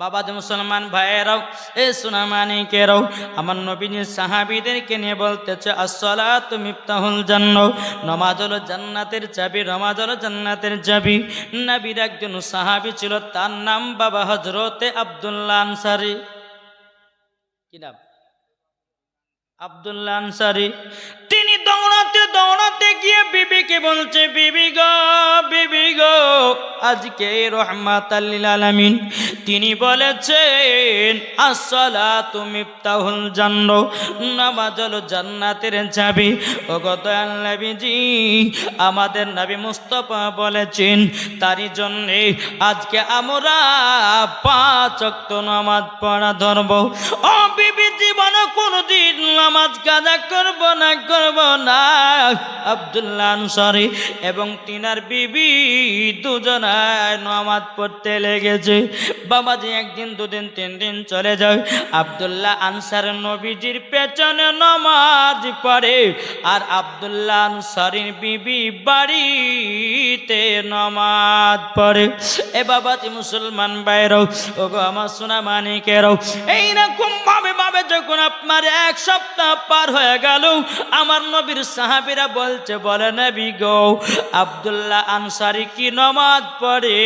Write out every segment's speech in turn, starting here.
বাবা যে মুসলমান ভাইয়েরাও, এ সুনামানিকেরাও, আমার নবীজি সাহাবীদেরকে নিয়ে বলতেছে আসসালাতু মিফতাহুল জান্নাহ, নামাজ হলো জান্নাতের চাবি, নামাজ হলো জান্নাতের চাবি। নবীর একজন সাহাবী ছিল, তার নাম বাবা হযরতে আব্দুল্লাহ আনসারী। কি নাম? আব্দুল্লাহ আনসারী। তিনি দৌড়াতে দৌড়াতে গিয়ে বিবিকে বলছে, বিবি গো, বিবি গো, আজকে রহমাতাল লিল আলামিন তিনি বলেছেন আসসালাতু মিফতাহুল জান্নাহ, নামাজ হলো জান্নাতের চাবি। ওগো দয়াল নবীজি, আমাদের নবী মুস্তাফা বলেছেন, তারই জন্যে আজকে আমরা 5 ওয়াক্ত নামাজ পড়া ধরব। ও বিবি, জীবনে কোনদিন নামাজ কাজা করব না। আব্দুল্লাহ আনসারী এবং তিনার বিবি দুজনায় নামাজ পড়তে লেগেছে। বাবাজি একদিন, দুদিন, 3 দিন চলে যায়। আব্দুল্লাহ আনসার নবীজির পেছনে নামাজ পড়ে, আর আব্দুল্লাহ আনসারীর বিবি বাড়িতে নামাজ পড়ে। এ বাবাজি মুসলমান ভাইরাও, ওগো আমার সোনা মানিকেরাও, এইরকম ভাবে যখন আপনার 1 সপ্তাহ পার হয়ে গেল, আমার নবীর সাহাবীরা বলছে, বলে নবী গো, আব্দুল্লাহ আনসারী কি নামাজ পড়ে?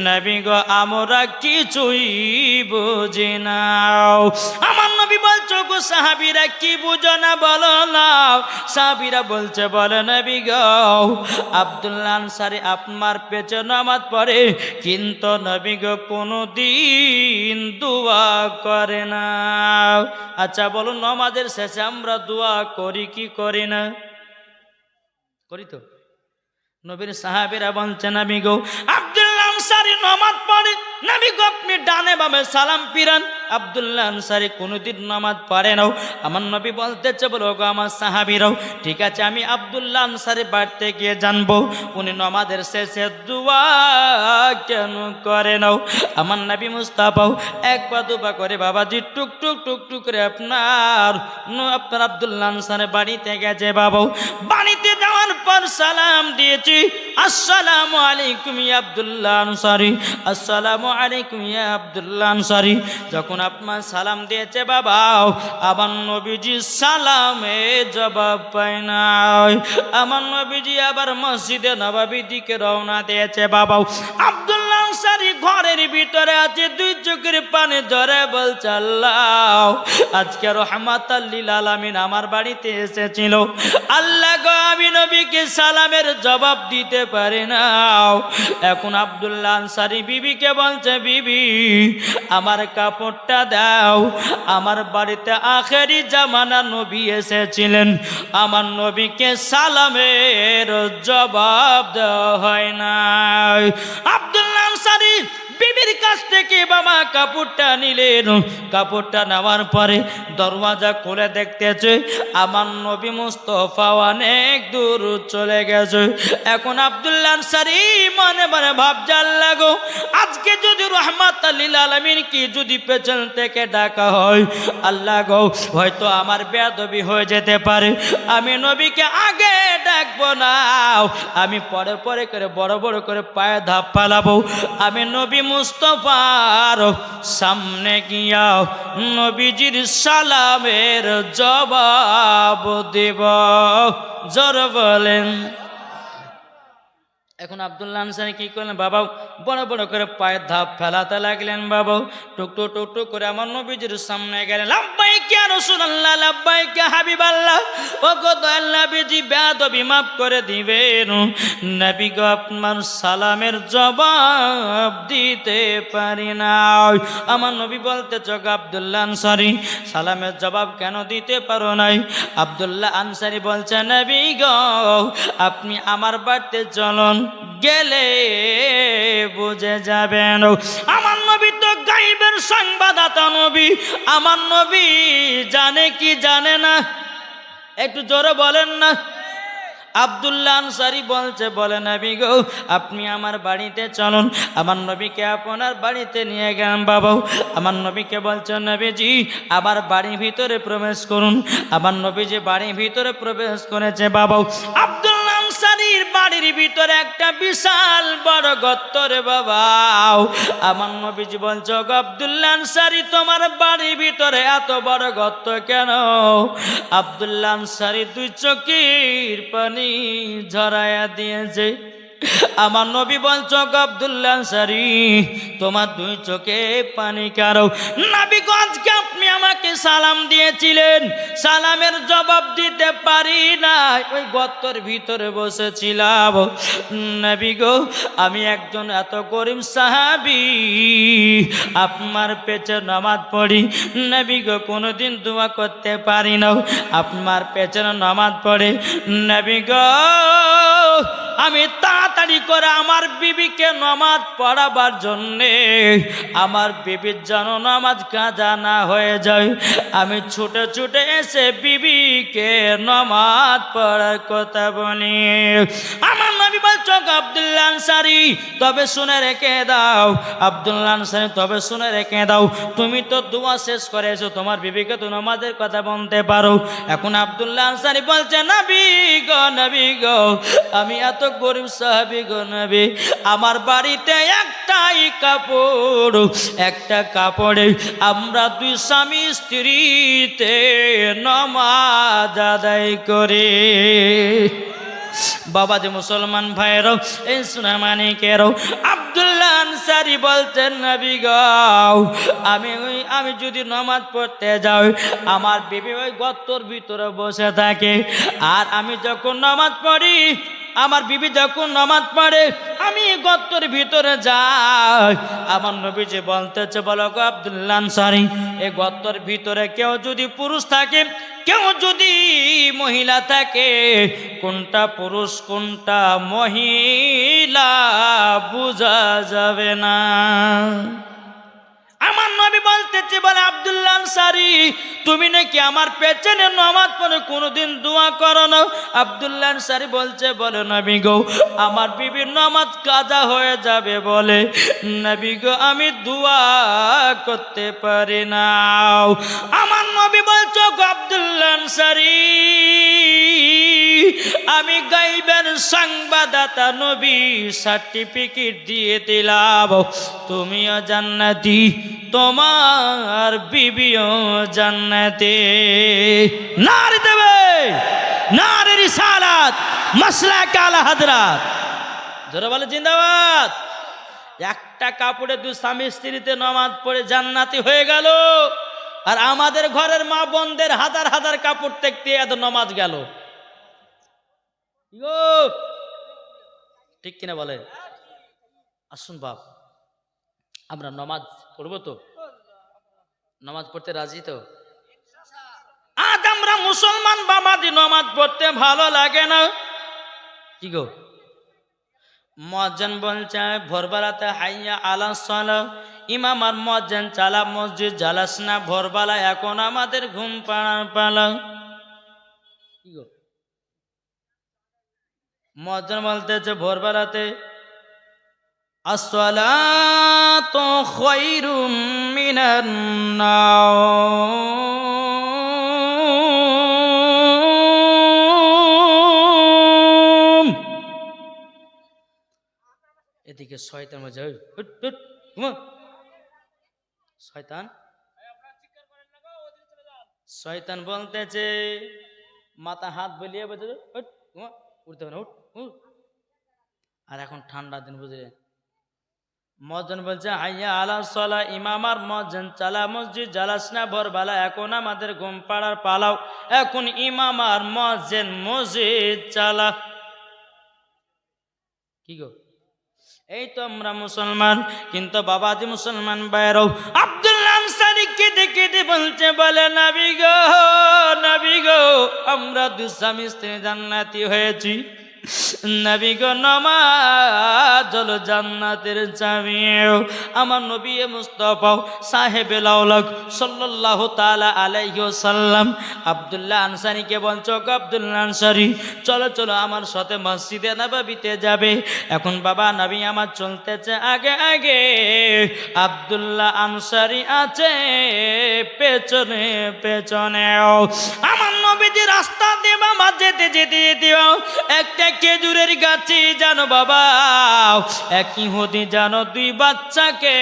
নবী গো, আমরা কিছুই বুঝি না। আমার নবী বলছে, গো সাহাবীরা কি বুঝো না বলো না। সাহাবীরা বলছে, বলে নবী গো, আব্দুল্লাহ আনসারী আপনার পেছনে নামাজ পড়ে, কিন্তু নবী গো কোনদিন দোয়া করে না। আচ্ছা বলুন, নামাজের শেষে আমরা দোয়া করি কি করি না? করি তো। নবীর সাহাবীরা বলছে, নবী গো, আব্দুল্লাহ আনসারী নামাজ পড়ে, নবী গো আপনি ডানে বামে সালাম ফিরান। আব্দুল্লাহ আনসারী কোনদিন নামাজ পড়ে না। আমার নবী বলতেছে, বলো গো আমার সাহাবীরাও, ঠিক আছে আমি আব্দুল্লাহ আনসারী বাড়িতে গিয়ে জানবো উনি নামাজের শেষে দোয়া কেন করে নাও। আমার নবী মুস্তাফাও 1 পা 2 পা করে বাবাজি টুক টুক টুক টুক করে আপনার আব্দুল্লাহ আনসারী বাড়িতে গেছে। বাবাও বাড়িতে যাওয়ার পর সালাম দিয়েছি, আসসালামু আলাইকুম ইয়া আব্দুল্লাহ আনসারী, আসসালামু আলাইকুম ইয়া আব্দুল্লাহ আনসারী। যখন আপনার সালাম দিয়েছে বাবাও, আমার নবীজি সালামে জবাব পায় না। আমার নবীজি আবার মসজিদে নববীর দিকে রওনা দিয়েছে। বাবাও আব্দুল্লাহ আনসারী ঘরের ভিতরে আছে, 2 চোখের পানি ধরে বলছে, আল্লাহ আজকে রহমাতাল লিল আলামিন আমার বাড়িতে এসেছিল, আল্লাহ গো আমি নবীকে সালামের জবাব দিতে পারি না। এখন আব্দুল্লাহ আনসারী বিবিকে বলছে, বিবি আমার কাপড়টা দাও, আমার বাড়িতে আখেরি জামানা নবী এসেছিলেন, আমার নবীকে সালামের জবাব দেওয়া হয় না। আব্দুল্লাহ আনসারী বিবির কাছ থেকে বাবা কাপড়টা নিলেন। কাপড়টা নেওয়ার পরে দরওয়াজা খুলে দেখতেছে আমার নবী মুস্তাফা অনেক দূর চলে গেছে। এখন আব্দুল্লাহ আনসারী মনে মনে ভাবছে, আল্লাহ গো আজকে যদি রহমাতাল লিল আলামিন কি যদি পেছন থেকে ডাকা হয়, আল্লাহ গো হয়তো আমার বেয়াদবি হয়ে যেতে পারে, আমি নবীকে আগে ডাকবো না, আমি পরে পরে করে বড় বড় করে পায়ে ধাপ ফালাবো, আমি নবী মুস্তাফার সামনে গিয়া নবীজির সালামের জবাব দেব। জোর বলেন। এখন আব্দুল্লাহ আনসারী কি করলেন, বাবা বড় বড় করে পায়ের ধাপ ফেলাতে লাগলেন। বাবা টুকটুক টুকটুক করে আমার নবীজির সামনে গেলেন। লাব্বাইক ইয়া রাসূলুল্লাহ, লাব্বাইক ইয়া হাবিবাল্লাহ। ও গো দয়াল নবীজি বেয়াদবি মাফ করে দিবেন, নবী গো আপনার সালামের জবাব দিতে পারি না। আমার নবী বলতে চোখ, আব্দুল্লাহ আনসারী সালামের জবাব কেন দিতে পারো নাই? আব্দুল্লাহ আনসারী বলছে, নবী গো আপনি আমার বাড়িতে চলুন, গেলে বুঝে যাবেন। আমার নবী তো গায়বের সংবাদদাতা নবী, আমার নবী জানে কি জানে না? একটু জোরে বলেন না। আব্দুল্লাহ আনসারী বলছে, বলে নবী গো আপনি আমার বাড়িতে চলুন, আমার নবীকে আপনার বাড়িতে নিয়ে গেলাম। বাবাও আমার নবীকে বলছে, নবীজি আবার বাড়ির ভিতরে প্রবেশ করুন। আমার নবীজি বাড়ির ভিতরে প্রবেশ করেছে। বাবাও আব্দুল্লাহ আনসারী বাড়ির ভিতরে একটা বিশাল বড় গর্ত রে বাবা। আমার নবীজি বলছে গো আব্দুল্লাহ আনসারী, তোমার বাড়ির ভিতরে এত বড় গর্ত কেন? আব্দুল্লাহ আনসারী দুই চোখের পানি ঝরাইয়া দিয়েছে। আমার নবী বলছো আব্দুল্লাহ আনসারী, তোমার দুই চোখে পানি কারো? নবী গো আজকে আপনি আমাকে সালাম দিয়েছিলেন, সালামের জবাব দিতে পারি না, ওই গর্তের ভিতরে বসেছিলাম। নবী গো আমি একজন এত গরিব সাহাবী, আপনার পেছনে নামাজ পড়ি, নবী গো কোনোদিন দোয়া করতে পারি না, আপনার পেছনে নামাজ পড়ে। নবী গো আমি তাড়াতাড়ি করে আমার বিবিকে নামাজ পড়াবার জন্যে, আমার বিবির যেন নামাজ কাজা না হয়ে যায়, আমি ছুটে ছুটে এসে বিবিকে নামাজ পড়ার কথা বলি। আমার নবী বলছো আব্দুল্লাহ আনসারী, তবে শুনে রেখে দাও। আব্দুল্লাহ আনসারী, তবে শুনে রেখে দাও, তুমি তো দোয়া শেষ করেছো, তোমার বিবিকে তো নামাজের কথা বলতে পারো। এখন আব্দুল্লাহ আনসারী বলছে নবী গো আমি এত গরিব সাহাবী গো নবী, আমার বাড়িতে একটাই কাপড়, একটা কাপড়ে আমরা দুই স্বামী স্ত্রীতে নামাজ আদায় করে। বাবা যে মুসলমান ভাইয়েরও, এই সুনামানিকেরও, আব্দুল্লাহ আনসারী বলছেন নবী গো আমি যদি নামাজ পড়তে যাই, আমার বিবি ওই গর্তের ভিতরে বসে থাকে, আর আমি যখন নামাজ পড়ি, আমার বিবি যখন নামাজ পড়ে, আমি গর্তের ভিতরে যাই। আমার নবীজি বলতেছে বলো গো আব্দুল্লাহ আনসারী, এই গর্তের ভিতরে কেউ যদি পুরুষ থাকে, কেউ যদি মহিলা থাকে, কোনটা পুরুষ কোনটা মহিলা বোঝা যাবে না। আমার নবী বলতেছে বলে আব্দুল্লাহ আনসারী, তুমি নাকি আমার পেছনে নামাজ পড়ে কোনোদিন দোয়া করো না? আব্দুল্লাহ আনসারী বলছে বলে নবী গো আমার বিবির নামাজ কাজা হয়ে যাবে বলে নবী গো আমি দোয়া করতে পারি না। আমার নবী বলছো গো আব্দুল্লাহ আনসারী, আমি গাইবের সংবাদদাতা নবী সার্টিফিকেট দিয়ে দিলাম, তুমিও জান্নাতি, তোমার বিবিও জান্নাতে। নারে দেবে নারে রিসালাত মাসলাক আলা হযরত, জোরে বলে জিন্দাবাদ। একটা কাপড়ে দুই স্বামী স্ত্রীতে নামাজ পড়ে জান্নাতি হয়ে গেল, আর আমাদের ঘরের মা বোনদের হাজার হাজার কাপড় দেখতে এত নামাজ গেল। ঠিক কিনা বলে? আসুন বাপ, আমরা নামাজ পড়বো তো? নামাজ পড়তে রাজি তো? আজ আমরা মুসলমান বাবাজি নামাজ পড়তে ভালো লাগে না। কি গো মুয়াজ্জিন বলছে ভোরবেলাতে হাইয়া আলাস সালাহ, ইমাম আর মুয়াজ্জিন চালা মসজিদ জালাস না, ভোরবেলা এখন আমাদের ঘুম পাড়ার পালা। কি গো মুয়াজ্জিন বলতেছে ভোরবেলাতে আসসালাতু খায়রুম মিনান নাওম। এদিকে শয়তান মজা শয়তান বলতেছে মাথা হাত বলিয়ে বলতে উঠতে হবে না, উঠ। আর এখন ঠান্ডা দিন বুঝলে, মুয়াজ্জিন বলছে হাইয়া আলাস সালাহ, ইমাম আর মুয়াজ্জিন চালা মসজিদ জালাস না, ভোরবেলা এখন আমাদের ঘুম পাড়ার পালাও, এখন ইমাম আর মুয়াজ্জিন মসজিদ চালা। কি গো এই তো আমরা মুসলমান, কিন্তু বাবাজি মুসলমান বাইরেও আব্দুল্লাহ আনসারী কেঁদে কেঁদে বলছে বলে নবী গো আমরা দুই স্বামী স্ত্রী জান্নাতি হয়েছি। নবী গো নামাজ হলো জান্নাতের চাবি। আমার নবী মুস্তাফা সাহেবে লাউলাক সাল্লাল্লাহু তাআলা আলাইহি ওয়াসাল্লাম আব্দুল্লাহ আনসারীকে বলছো আব্দুল্লাহ আনসারী চলো চলো আমার সাথে মসজিদে নববীতে যাবে। এখন বাবা নবী আমার চলতেছে আগে আগে, আব্দুল্লাহ আনসারী আছে পেছনে পেছনে। আমার নবীজি রাস্তা দিয়ে বাবা যেতে যেতে একটা খেজুরের গাছে জানো বাবা, এক ইহুদি জানো দুই বাচ্চাকে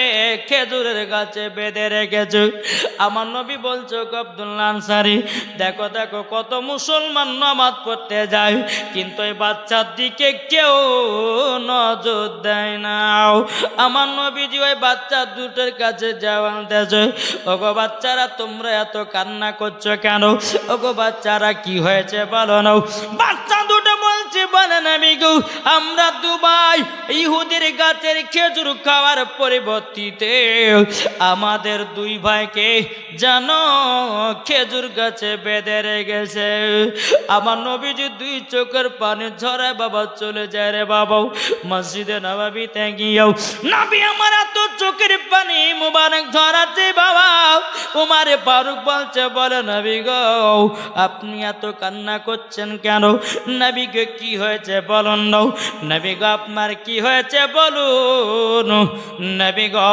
খেজুরের গাছে বেঁধে রেখেছে। আমার নবী বলছো আব্দুল্লাহ আনসারী, দেখো দেখো কত মুসলমান নামাজ পড়তে যায়, কিন্তু এই বাচ্চার দিকে কেউ নজর দেয় না। আমার নবীজি ওই বাচ্চা দুটোর কাছে যাওয়ান দেছে, ওগো বাচ্চারা তোমরা এত কান্না করছো কেন? ওগো বাচ্চারা কি হয়েছে বলো না। বাচ্চা দুটো বলছে, বলে নবী গো, আমরা দুবাই ইহুদির গাছের খেজুর খাওয়ার পরিবর্তিতে আমাদের দুই ভাইকে জানো খেজুর গাছে বেঁধে রেখেছে। আমার নবীজি দুই চোখের পানি ঝরায় বাবা চলে যায় রে বাবা মসজিদে নববীতে গিয়েও নবী আমার এত চোখের পানি মুবারক ঝরাচ্ছে বাবা। উমারে ফারুক বলছে, বলে নবী গো আপনি এত কান্না করছেন কেন? নবী গো কি হয়েছে বলুন না। নবী গো আপনার কি হয়েছে বলুন। নবী গো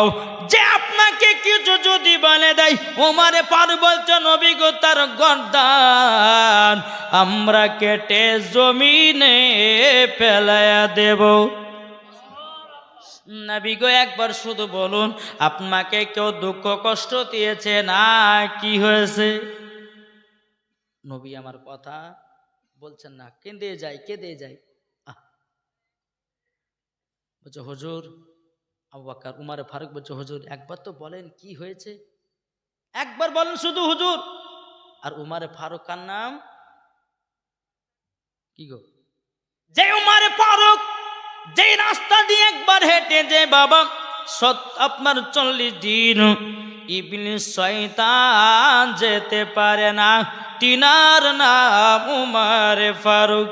যে আপনাকে কিছু যদি বলে দেয়, উমারে ফারুক বলছে, নবী গো তার গর্দান আমরা কেটে জমিনে ফেলায়া দেব। নবী গো একবার শুধু বলুন, আপনাকে কেউ দুঃখ কষ্ট দিয়েছে না কি হয়েছে? নবী আমার কথা বলছেন না, কেঁদে যায়। বলছে হুজুর, আবু বকর উমারে ফারুক বলছে, হুজুর একবার তো বলেন কি হয়েছে, একবার বলেন শুধু হুজুর। আর উমারে ফারুক কার নাম কি গো? যে উমারে ফারুক যে রাস্তা দিয়ে একবার হেঁটে যে বাবা আপনার 40 দিন ইবলিস শয়তান যেতে পারে না, তিনার নাম উমারে ফারুক।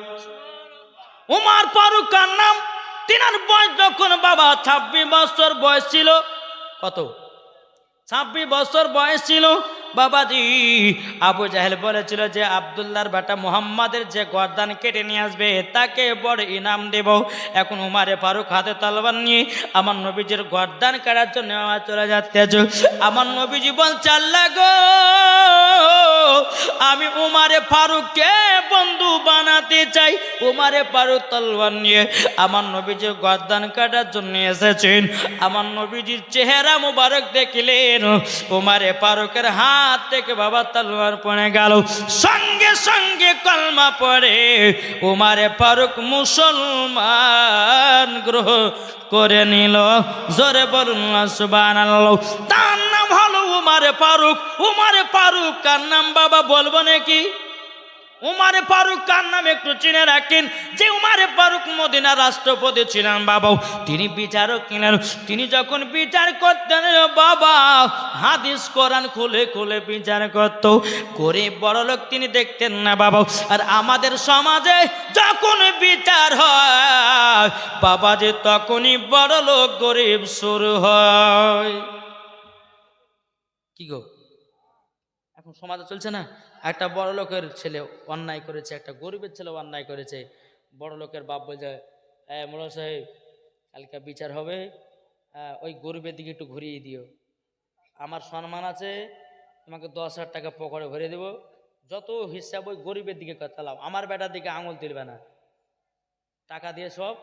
উমার ফারুক কার নাম? তিনার বয়স যখন বাবা 26 বছর বয়স ছিল। কত? 26 বছর বয়স ছিল বাবাজি। আবু জাহেল বলেছিল যে আব্দুল্লাহর বেটা মুহাম্মাদের যে গর্দান কেটে নিয়ে আসবে তাকে বড় ইনাম দেব। এখন উমারে ফারুক হাতে তলোয়ার নিয়ে আমার নবীজির গর্দান কাটার জন্য চলে যাচ্ছে। আমার নবীজি বলছে, আল্লাহ গো আমি উমারে ফারুককে বন্ধু বানাতে চাই। উমারে ফারুক তলোয়ার নিয়ে আমার নবীজির গর্দান কাটার জন্য এসেছেন। আমার নবীজির চেহারা মুবারক দেখলেন, উমারে ফারুকের হাত থেকে বাবা তলোয়ার পড়ে গেল, সঙ্গে সঙ্গে কলমা পড়ে উমারে ফারুক মুসলমান গ্রহণ করে নিল। জোরে বলুন সুবহানাল্লাহ। তার নাম হলো উমারে ফারুক। উমারে ফারুক কার নাম বাবা বলবো নাকি? উমারে ফারুক কার নাম একটু চিনে রাখেন, যে উমারে ফারুক মদিনার রাষ্ট্রপতি ছিলেন বাবা, তিনি বিচারক ছিলেন। তিনি যখন বিচার করতেন বাবা হাদিস কোরআন খুলে খুলে বিচার করত। গরিব বড় লোক তিনি দেখতেন না বাবা। আর আমাদের সমাজে যখন বিচার হয় বাবা যে তখনই বড় লোক গরিব শুরু হয়। কি গো এখন সমাজে চলছে না? একটা বড় লোকের ছেলে অন্যায় করেছে, একটা গরিবের ছেলে অন্যায় করেছে। বড় লোকের বাপ বলছে, মোড়ল সাহেব কালকে বিচার হবে, ওই গরিবের দিকে একটু ঘুরিয়ে দিও, আমার সম্মান আছে, তোমাকে 10,000 টাকা পকেটে ভরে দেবো, যত হিসাব ওই গরিবের দিকে চালাও, আমার বেটার দিকে আঙুল তুলবে না, টাকা দিয়ে সব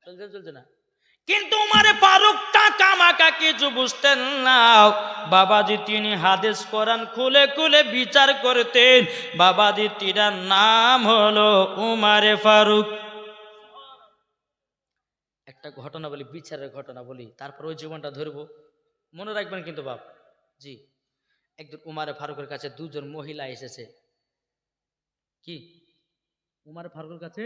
চলছে না। কিন্তু উমারে ফারুক টাকা মাকা কিছু বুঝতেন না বাবাজি। তিনি হাদিস কোরআন খুলে খুলে বিচার করতেন বাবাজি। তিনার নাম হলো উমারে ফারুক। একটা ঘটনা বলি, বিচারের ঘটনা বলি, তারপর ওই জীবনটা ধরবো, মনে রাখবেন কিন্তু বাপ জি। একদিন উমারে ফারুকের কাছে দুজন মহিলা এসেছে। কি উমারে ফারুকের কাছে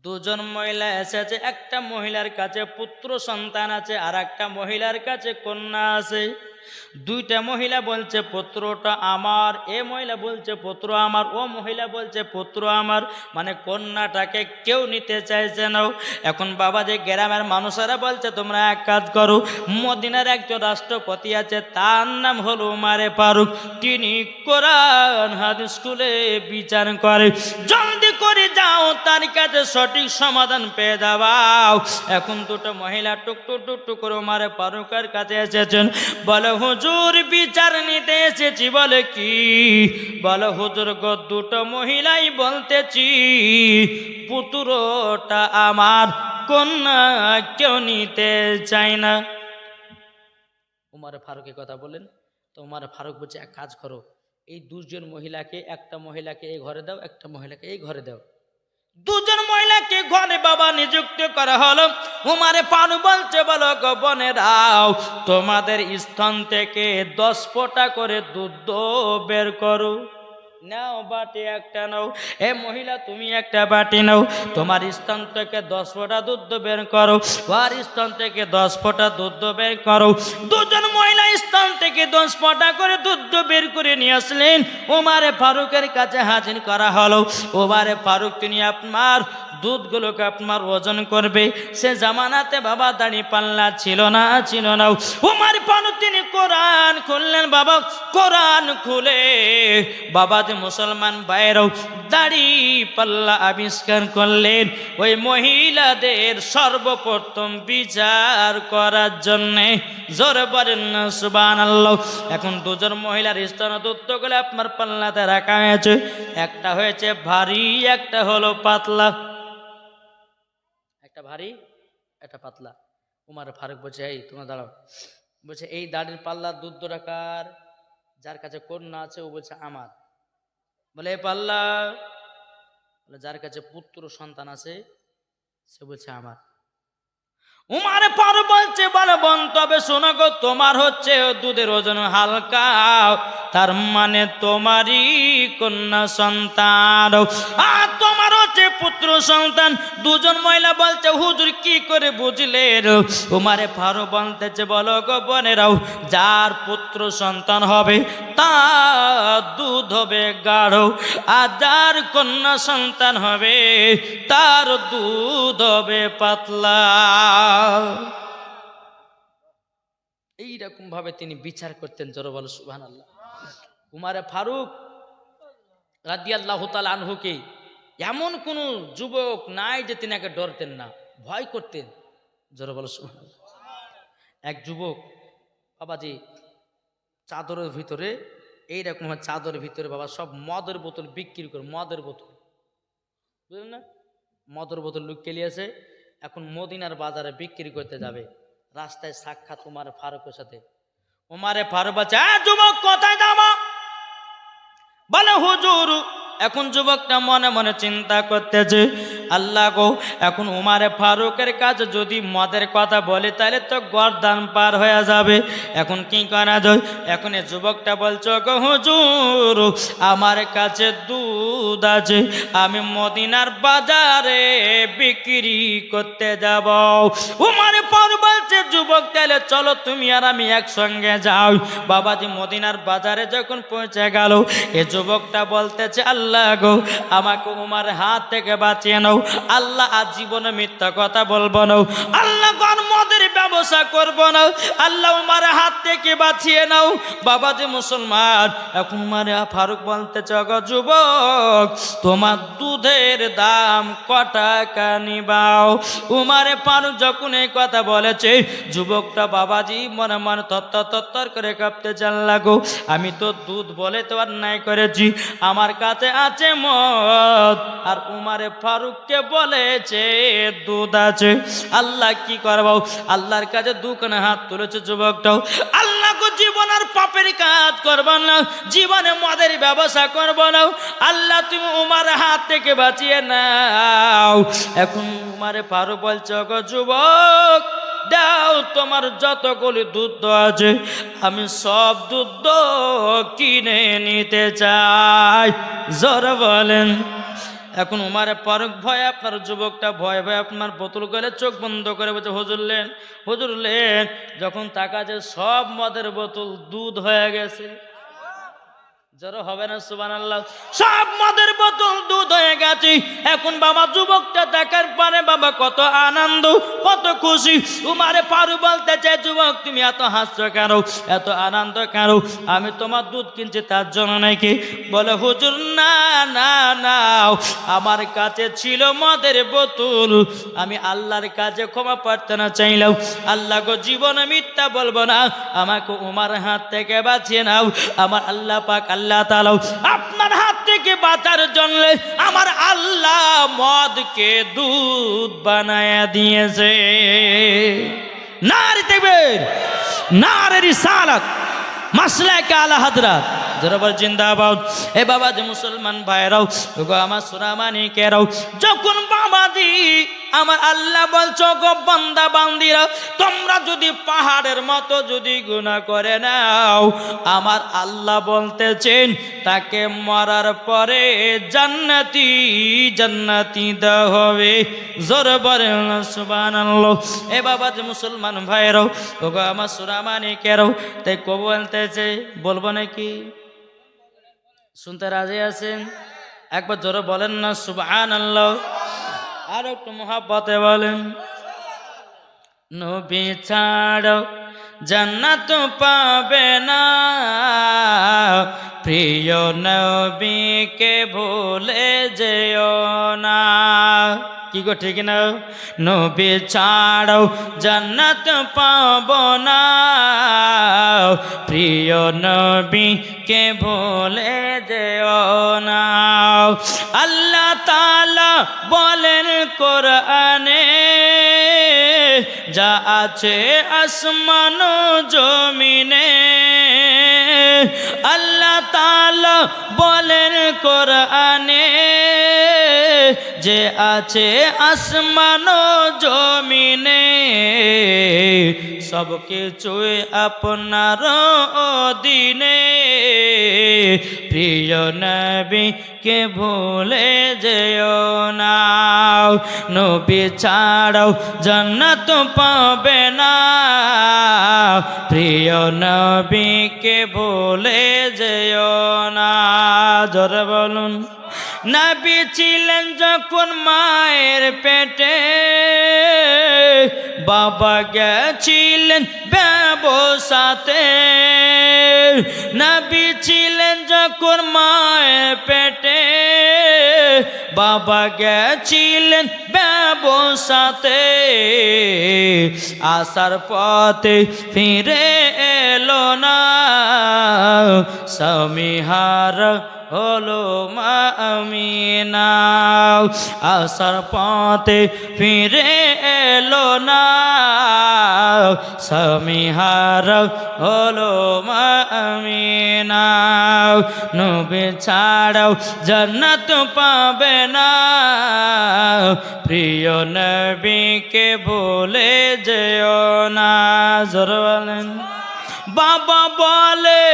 দুজন মহিলা এসেছে। একটা মহিলার কাছে পুত্র সন্তান আছে, আর একটা মহিলার কাছে কন্যা আছে। দুইটা মহিলা বলছে পুত্রটা আমার, এ মহিলা বলছে পুত্র আমার, ও মহিলা বলছে পুত্র আমার, মানে কন্যাটাকে কেউ নিতে চাইছে না। এখন বাবা যে গ্রামের মানুষেরা বলছে তোমরা এক কাজ করো, মদিনার একজন রাষ্ট্রপতি আছে, তার নাম হলো উমারে ফারুক, তিনি কোরআন হাদিস স্কুলে বিচার করে, জলদি করে যাও তার কাছে সঠিক সমাধান পেয়ে যাও। এখন দুটো মহিলা টুকটুক টুকটুক করে উমারে ফারুকের কাছে এসেছেন, বলে হুজুর বিচার নিতে এসেছি। বলে কি? বলে হুজুর গো, দুটো মহিলাই বলতেছি পুত্রটা আমার, কন্যা কেউ নিতে চায় না। উমর ফারুক কথা বলেন তো উমর ফারুক বলছে, এক কাজ করো, এই দুজন মহিলাকে, একটা মহিলাকে এই ঘরে দাও, একটা মহিলাকে এই ঘরে দাও। দুজন মহিলাকে ঘরে বাবা নিযুক্ত করা হলো। উমারে ফারুক বলছে, বলো গো বোনেরাও, তোমাদের স্তন থেকে 10 ফোঁটা করে দুধ বের করো। নাও বাটি একটা নাও, এ মহিলা তুমি একটা বাটি নাও, তোমার স্তন থেকে 10 ফোঁটা দুধ বের করো, আর স্তন থেকে 10 ফোঁটা দুধ বের করো। দুজন মহিলা স্তন থেকে 10 ফোঁটা করে দুধ বের করে নিয়ে আসলেন, ওমারে ফারুকের কাছে হাজির করা হলো। ওমারে ফারুক তিনি আপনার দুধগুলোকে আপনার ওজন করবে। সে জামানাতে বাবা দাড়ি পাল্লা ছিল না। ওমর ফারুক তিনি কোরআন খুললেন। বাবা কোরআন খুলে বাবা যে মুসলমান বাইরেও দাড়ি পাল্লা আবিষ্কার করলেন, ওই মহিলাদের সর্বপ্রথম বিচার করার জন্যে। জোরে বলেন না সুবহানাল্লাহ। এখন দুজন মহিলার স্তন দুধগুলো আপনার পাল্লাতে রাখা হয়েছে, একটা হয়েছে ভারী, একটা হলো পাতলা। একটা ভারী, একটা পাতলা। উমর ফারুক বলছে, এই তোমরা দাঁড়াও। বলছে, এই দাড়ির পাল্লার দুধ রাখার যার কাছে কন্যা আছে, ও বলছে আমার। বলে পাল্লা, বলে যার কাছে পুত্র সন্তান আছে, সে বলছে আমার। উমর ফারুক বলছে, বলে বোন, তবে শোনো গো, তোমার হচ্ছে দুধের ওজন হালকা, তার মানে তোমারই কন্যা সন্তান, আর তোমার হচ্ছে পুত্র সন্তান। দুজন মহিলা বলছে, হুজুর কি করে বুঝলেন? উমর ফারুক বলতেছে, বলো গো বোনেরাও, যার পুত্র সন্তান হবে তার দুধ হবে গাঢ়, আর যার কন্যা সন্তান হবে তার দুধ হবে পাতলা। এইরকম ভাবে তিনি বিচার করতেন। জোরে বলো সুবহানাল্লাহ। উমর ফারুক রাদিয়াল্লাহু তাআলা আনহুকে এমন কোন যুবক নাই যে তিনাকে ডরতেন না, ভয় করতেন। জোরে বলো সুবহানাল্লাহ। এক যুবক বাবাজি চাদরের ভিতরে, এইরকম চাদরের ভিতরে বাবা সব মদের বোতল বিক্রি করে, মদের বোতল, বুঝলেন না, মদের বোতল লুকিয়ে নিয়েছে। এখন মদিনার বাজারে বিক্রি করতে যাবে। রাস্তায় সাক্ষাৎ উমর ফারুকের সাথে। উমর ফারুক বলছে, যুবক কোথায় যাবো? বলে হুজুর। এখন যুবকটা মনে মনে চিন্তা করতেছে, আল্লাহ গো, এখন উমর ফারুকের কাছে যদি মদের কথা বলে তাহলে তো গর্দান পার হয়ে যাবে। এখন কি করা যায়? এখন এই যুবকটা বলছে, গো হুজুর, আমার কাছে দুধ আছে, আমি মদিনার বাজারে বিক্রি করতে যাব। উমর ফারুক বলছে, যুবক তাহলে চলো তুমি আর আমি একসঙ্গে যাও। বাবাজি মদিনার বাজারে যখন পৌঁছে গেল, এ যুবকটা বলতেছে, আল্লাহ গো, আমাকে উমার হাত থেকে বাঁচিয়ে নাও। আল্লাহ আজীবনে মিথ্যা কথা বলবো না। আল্লাহ কোন মদের ব্যবসা করবো না। আল্লাহ উমার হাত থেকে বাঁচিয়ে নাও। বাবাজি মুসলমান, এখন উমর ফারুক বলতেছে, গো যুবক, তোমার দুধের দাম কত টাকা নিবাও? উমর ফারুক যখন এই কথা বলেছে, যুবকটা বাবাজি মনে মনে তত্তর করে কাঁপতে চাল লাগো। আমি তো দুধ বলে তো আর নাই করেছি, আমার কাছে আছে মদ, আর উমর ফারুককে বলেছে দুধ আছে। আল্লাহ কি করবো? আল্লাহর কাছে দুখানে হাত তুলেছে যুবকটাও। আল্লাহ গো, জীবন আর পাপের কাজ করবো না, জীবনে মদের ব্যবসা করবো না। আল্লাহ তুমি উমর হাত থেকে বাঁচিয়ে নাও। এখন উমর ফারুক বলছে, গো যুবক, দাও তোমার যতগুলি দুধ আছে, আমি সব দুধ কিনে নিতে চাই। জোরে বলেন। এখন উমর ফারুক ভয়, আপনার যুবকটা ভয় ভয় আপনার বোতল করে চোখ বন্ধ করে বলছে, হুজুরলেন, হুজুরলেন। যখন তাকাছে সব মদের বোতল দুধ হয়ে গেছে। জড়ো হবে না সুবহানাল্লাহ। সব মদের বোতল দুধ হয়ে গেছে। এখন বাবা যুবকটা দেখার পরে বাবা কত আনন্দ, কত খুশি। উমারে ফারুক বলতেছে, যুবক তুমি এত হাসছো কেন, এত আনন্দ কেন? আমি তোমার দুধ কিনছি তার জন্য নাকি? বলে হুজুর না না না, আমার কাছে ছিল মদের বোতল, আমি আল্লাহর কাছে ক্ষমা প্রার্থনা চাইলাম। আল্লাহ গো জীবনে মিথ্যা বলবো না, আমাকে উমার হাত থেকে বাঁচিয়ে নাও। আমার আল্লাহ পাক আল্লাহ তাআলা আপনার হাত থেকে বাঁচার জন্য আমার আল্লাহ মদকে দুধ বানায়া দিয়েছে। নারে তাকবীর, নারে রিসালাত, মাসলাকে আলা হযরত জরাবার জিন্দাবাদ। এ বাবা যে মুসলমান ভাইরাও, গো আমার সোনামানিকেরাও, যখন বাবাজি আমার আল্লাহ বলছো গো বান্দা বান্দিরা, তোমরা যদি পাহাড়ের মতো যদি গুনাহ করে নাও, আমার আল্লাহ বলতেছেন তাকে মরার পরে জান্নাতি জান্নাতি দেওয়া হবে। জোরে বলেন সুবহানাল্লাহ। এ বাবা যে মুসলমান ভাইরাও, গো আমার সোনামানিকেরাও, তাই কো বলতেছে, বলবো নাকি? শুনতে রাজি আছেন? একবার জোরে বলেন না সুবহানাল্লাহ। আর একটু মহব্বতে বলেন। নবী ছাড়ো জান্নাত পাবে না, প্রিয় নবীকে ভুলে যেও না। কি গো ঠিক না? নবী ছাড়ো জান্নাত পাব না, প্রিয় নবীকে ভুলে যেও না। আল্লাহ তাআলা বলেন কোরআনে, যা আছে আসমান ও জমিনে। আল্লাহ তাআলা বলেন কোরআনে, যে আছে আসমান ও জমিনে, সব কিছুই আপনার অধীনে, প্রিয় নবীকে ভুলে যেও না। নবী ছাড়াও জান্নাত পাবে না, প্রিয় নবীকে ভুলে যেও না। জোরে বলুন। নবী ছিলেন যখন মায়ের পেটে, বাবা গেছিলেন ব্যবসাতে। নবী ছিলেন যখন মায়ের পেটে, বাবা গেছিলেন ব্যবসাতে। আসার পথে ফিরে এলো না, স্বামীহার হলো মা আমিনা। আসার পথে ফিরে এলো না, স্বামীহার হলো মা আমিনা। নবী ছাড়াও জান্নাত পাবে না, প্রিয় নবীকে ভুলে যেও না। জোরে বলেন। বাবা বলে,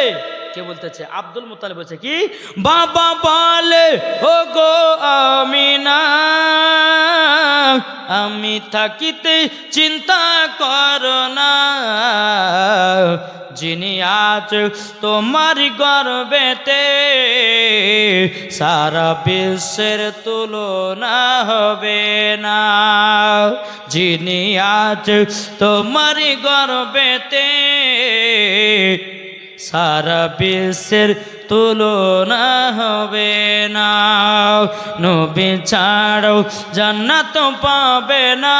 কে বলতেছে? আব্দুল মুত্তালিব বলছে কি? বাবা বলে, ও গো আমিনা, আমি থাকিতে চিন্তা করো না, যিনি আজ তোমার গর্বেতে, সারা বিশ্বের তুলনা হবে না। যিনি আজ তোমার গর্বেতে, সারা বিশ্বের তুলনা হবে না। নবী ছাড়াও জান্নাত পাবে না,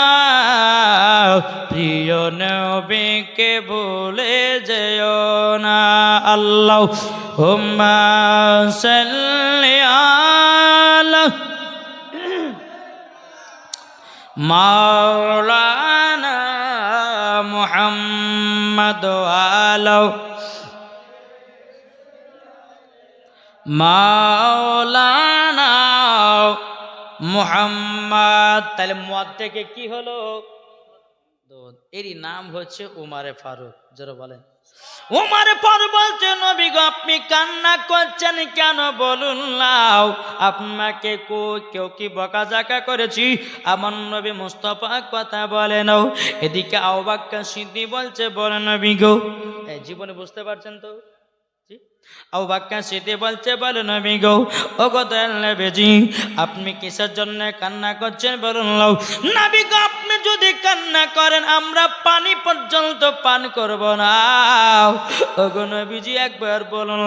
প্রিয় নবীকে ভুলে যেও না। আল্লাহুম্মা সাল্লি আলা মাওলানা মুহাম্মদ আলা মাওলানা মুহাম্মদ। তাহলে মদ থেকে কি হলো? এরই নাম হচ্ছে উমারে ফারুক। যারা বলেন উমারে ফারুক বলছে, নবী গো আপনি কান্না করছেন কেন বলুন নাও, আপনাকে কেউ কি বকাঝকা করেছি? আমার নবী মুস্তাফা কথা বলে নাও। এদিকে আবু বকর সিদ্দিক বলছে, বলে নবী গো, এই জীবনে বুঝতে পারছেন তো, আবু বকর সিদ্দিক বলছে, বলো নবী গো, ও গো দয়াল নবীজি, আপনি কিসের জন্য কান্না করছেন বলুন। নবী গো, আপনি যদি কান্না করেন আমরা পানি পর্যন্ত পান করব না। ও গো নবীজি, একবার বলুন।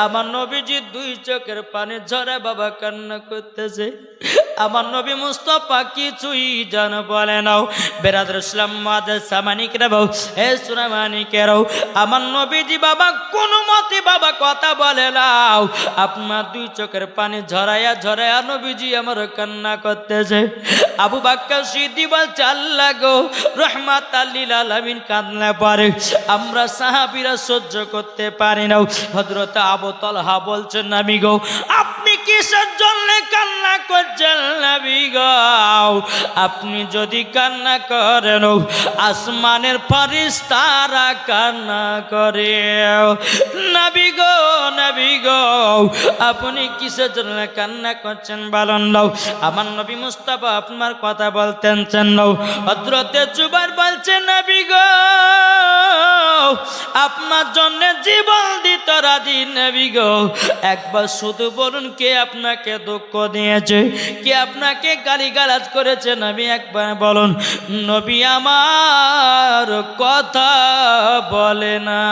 আমার নবীজি দুই চোখের পানি ঝরে বাবা কান্না করতেছে। আমার নবী মুস্তাফা কিছুই যেন বলে নাও। বেরাদর ইসলাম মাদের সামানিকরা বাবু, এ সুনামানিকেরাও, আমার নবীজি বাবা কোনো মতে বাবা কথা বলে নাও। আপনার দুই চোখের পানি ঝরাইয়া ঝরাইয়া নবীজি আমার কান্না করতেছে। আবু বকর সিদ্দিক বলছে, আল্লাহ গো, রাহমাতাল লিল আলামিন কান্না পারে, আমরা সাহাবীরা সহ্য করতে পারি না। হযরত আবু তালহা বলছেন, নবী গো, আপনি কিসের জন্য কান্না করছেন নবী গো? আপনি যদি কান্না করেন আসমানের ফেরেশতারা কান্না করে। নবী গো, নবী গো, আপনি কিসের জন্য কান্না করছেন বলুন। আমার নবী মুস্তাফা আপনার কথা বলতেন চান। হযরতে জুবাইর বলছেন, নবী গো, আপনার জন্য জীবন দিতে রাজি নবী গো। একবার শুধু বলুন, কে আপনাকে দুঃখ দিয়েছে, কে আপনাকে গালিগালাজ করেছে নবী, একবার বলুন। নবী আমার কথা বলে না।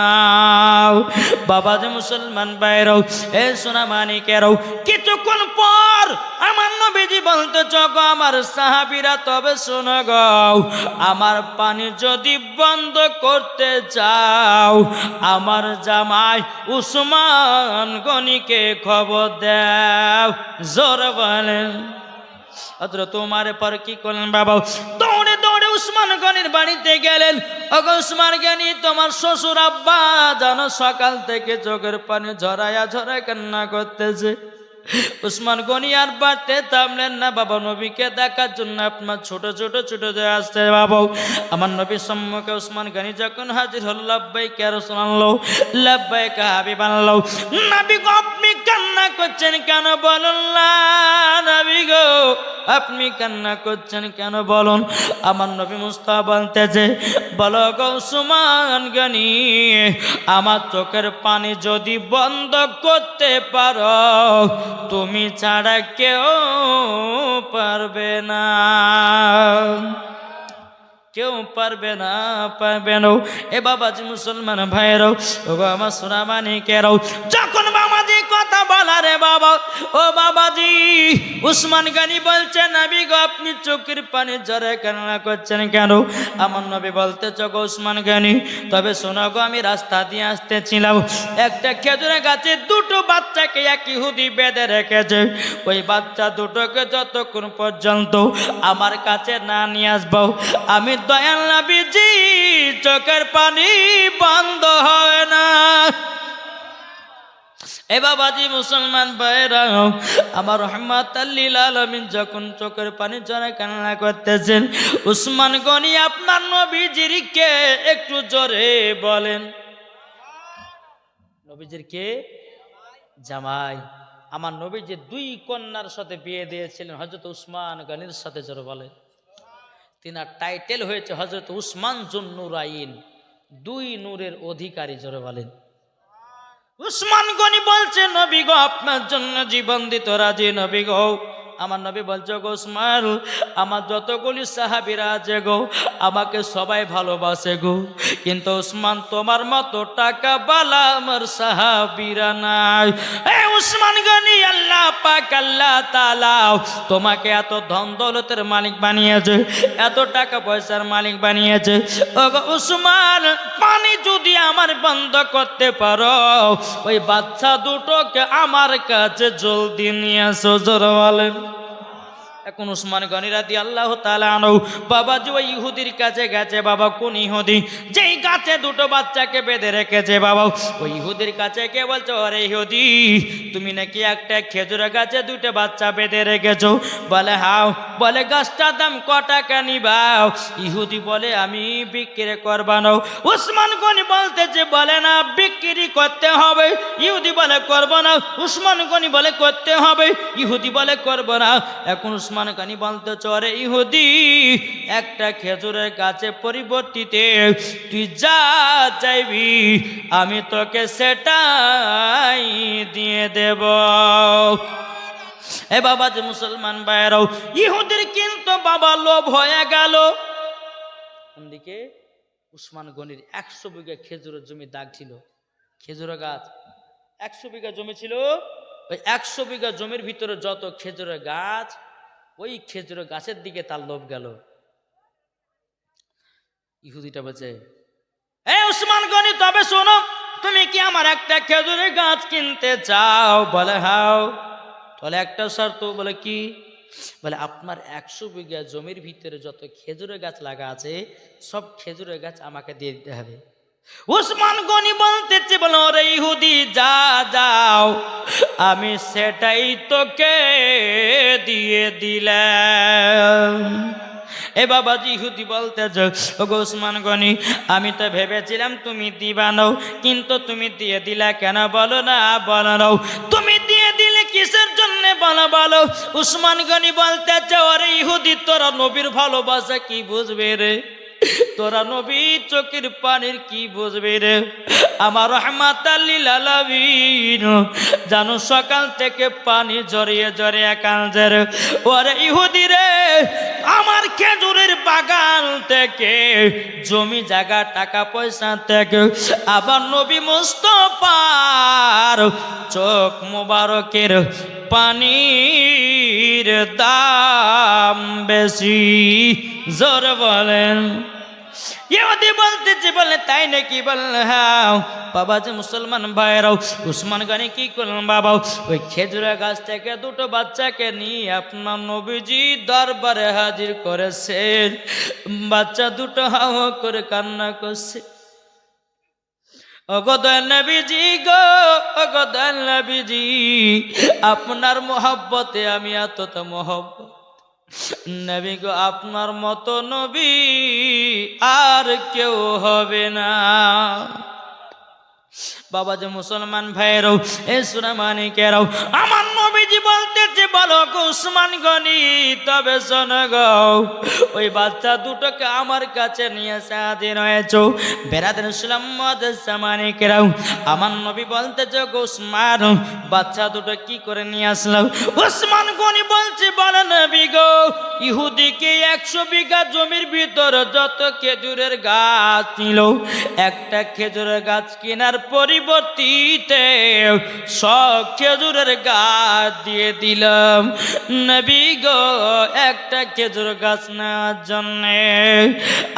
বাবা যে মুসলমান ভাইরাও, এ সোনা মানিকেরাও, কিছুক্ষণ পর আমার নবীজি বলতে, চগো আমার সাহাবীরা, তবে শোনো গো, আমার পানি যদি বন্ধ করতে চাও আমার জামাই উসমান গনিকে খবর দাও। জোর বলেন। হযরত ওমর পর কি করলেন বাবা? দৌড়ে দৌড়ে উসমান গনির বাড়িতে গেলেন। ওগো উসমান গনি, তোমার শ্বশুর আব্বা জানো সকাল থেকে চোখের পানি ঝরায়া ঝরায় কান্না করতেছে। উসমান গনি আর বাড়তে থামলেন না বাবা, নবীকে দেখার জন্য আপনার ছোট ছোট ছোট যে আসছে বাবা। আমার নবীর সম্মুখে উসমান গনি যখন হাজির হল, লাব্বাইক ইয়া রাসূলুল্লাহ, লাব্বাইক হাবিবাল্লাহ। নবী গো, আপনি কান্না করছেন কেন বলুন না? নবী গো, আপনি কান্না করছেন কেন বলুন? আমার নবী মুস্তাফা বলতেছে, বলো গো উসমান গনি, আমার চোখের পানি যদি বন্ধ করতে পারো তুমি ছাড়া কেউ পারবে না, কেউ পারবে না, পারবে না। এ বাবাজি মুসলমান ভাইরাও, ও আমার সোনা মানিকেরাও, যখন বাবাজি কথা বলা রে বাবা, ও বাবাজি উসমান গনি বলছে, নবী গো, আপনি চোখের পানি ঝরে কান্না করছেন কেন? আমার নবী বলতে, চগো উসমান গনি, তবে শোনো গো, আমি রাস্তা দিয়ে আসতেছিলাম, একটা খেজুরের গাছে দুটো বাচ্চাকে এক ইহুদি বেঁধে রেখেছে। ওই বাচ্চা দুটোকে যতক্ষণ পর্যন্ত আমার কাছে না নিয়ে আসবো আমি দয়াল নবীজি চোখের পানি বন্ধ হয় না। এ বাবাজি মুসলমান ভাইরা, আমার রাহমাতাল লিল আলামিন যখন চোখের পানি ঝরে কান্না করতেছেন, উসমান গনি আপনার নবীজির কে একটু জোরে বলেন। নবীজির কে? জামাই। আমার নবীজি দুই কন্যার সাথে বিয়ে দিয়েছিলেন হযরত উসমান গনির সাথে, জোরে বলেন। তিনার টাইটেল হয়েছে হযরত উসমান জুন নুরাইন, দুই নূরের অধিকারী, জোরে বলেন। উসমান গনি বলছে, নবী গো, আপনার জন্য জীবন দিতে রাজি নবী গো। আমার নবী বলছে, গো উসমান, আমার যতগুলি সাহাবীরা আছে গো, আমাকে সবাই ভালোবাসে গো, কিন্তু উসমান তোমার মতো টাকা বালা আমার সাহাবীরা নাই। এ উসমান গনি, আল্লাহ পাক আল্লাহ তাআলা তোমাকে এত ধন দৌলতের মালিক বানিয়েছে, এত টাকা পয়সার মালিক বানিয়েছে। ও গো উসমান, পানি যদি আমার বন্ধ করতে পারো ওই বাচ্চা দুটোকে আমার কাছে জলদি নিয়ে আসো, জোরে বলেন। এখন উসমান গনি রাদিয়াল্লাহু তাআলা আনহু বাবাজি ওই ইহুদির কাছে গেছে বাবা। কোন ইহুদি? যেই গাছে দুটো বাচ্চাকে বেঁধে রেখেছে বাবা, ওই ইহুদির কাছে কে বলছে, আরে ইহুদি, তুমি নাকি একটা খেজুরের গাছে দুটো বাচ্চা বেঁধে রেখেছো? বলে হাও। বলে গাছটার দাম ক টাকা নিবাও? ইহুদি বলে আমি বিক্রি করবা না। উসমান গনি বলতেছে, বলে না বিক্রি করতে হবে। ইহুদি বলে করব না। উসমান গনি বলে করতে হবে। ইহুদি বলে করব না। এখন উসমান গনি বলতে চরে ইহুদি একটা খেজুরের গাছে পরিবর্তিতে তুই যা চাইবি আমি তোকে সেটাই দিয়ে দেব। এ বাবা যে মুসলমান ভাইরাও, ইহুদির কিন্তু বাবা লোভ হয়ে গেল। কোনদিকে? উসমান গনির 100 বিঘা খেজুরের জমি দাগ ছিল, খেজুরের গাছ 100 বিঘা জমি ছিল। ওই 100 বিঘা জমির ভিতরে যত খেজুরের গাছ, ওই খেজুরের গাছের দিকে তার লোভ গেল। ইহুদিটা বলছে, এ উসমান গনি তবে শোনো, তুমি কি আমার একটা খেজুরের গাছ কিনতে চাও? বলে হাও। তাহলে একটা শর্ত। বলে কি? বলে আপনার 100 বিঘা জমির ভিতরে যত খেজুরের গাছ লাগা আছে সব খেজুরের গাছ আমাকে দিয়ে দিতে হবে। উসমান গনি বলতেছে, বলো রে ইহুদি যা যাও, আমি সেটাই তোকে দিয়ে দিলাম। এ বাবাজি ইহুদি বলতেছে, ওগো উসমান গনি আমি তো ভেবেছিলাম তুমি দিবা নাও, কিন্তু তুমি দিয়ে দিলা কেন বলো না? বলো নাও তুমি দিয়ে দিলে কিসের জন্য বলো বলো। উসমান গনি বলতেছে, ওরে ইহুদি তোরা নবীর ভালোবাসা কি বুঝবে রে? তোরা নবী চোখের পানির কি বুঝবি রে? আমার রাহমাতাল লিল আলামিন জানো সকাল থেকে পানি জড়িয়ে জড়িয়ে কাঁদে রে। ওরে ইহুদি রে, আমার খেজুরের বাগান থেকে, জমি জায়গা টাকা পয়সা থেকে আবার নবী মুস্তাফার চোখ মোবারকের পানির দাম বেশি। জোর বলেন। ইহুদি বলতেছে, বলে তাই নাকি? বললে হ্যাঁ। বাবা যে মুসলমান ভাইরাও, উসমান গনি কি করলেন বাবা? ওই খেজুরের গাছ থেকে দুটো বাচ্চাকে নিয়ে আপনার নবীজি দরবারে হাজির করেছেন। বাচ্চা দুটো হাও হাও করে কান্না করছে। ওগো দয়াল নবীজি গো, ওগো দয়াল নবীজি, আপনার মোহাব্বতে আমি এতটা মোহাব্বত। নবী গো, আপনার মতো নবী আর কেউ হবে না। বাবা যে মুসলমান ভাইরাও, এ সুনামানিকেরাও, আমার নবীজি বলতেছে, বলো গো উসমান গনি তবে শোনো গো, ওই বাচ্চা দুটোকে আমার কাছে নিয়ে হাজির হয়েছো। বেরাদার ইসলাম সামানিকেরাও, আমার নবী বলতেছে, গো উসমান বাচ্চা দুটো কি করে নিয়ে আসলাম? উসমান গনি বলছে, বলো নবী গো, ইহুদিকে 100 বিঘা জমির ভিতর যত খেজুরের গাছ ছিল, একটা খেজুরের গাছ কেনার পরিবর্তিতে সব খেজুরের গাছ দিয়ে দিলাম। নবী গো, একটা খেজুর গাছ নেওয়ার জন্যে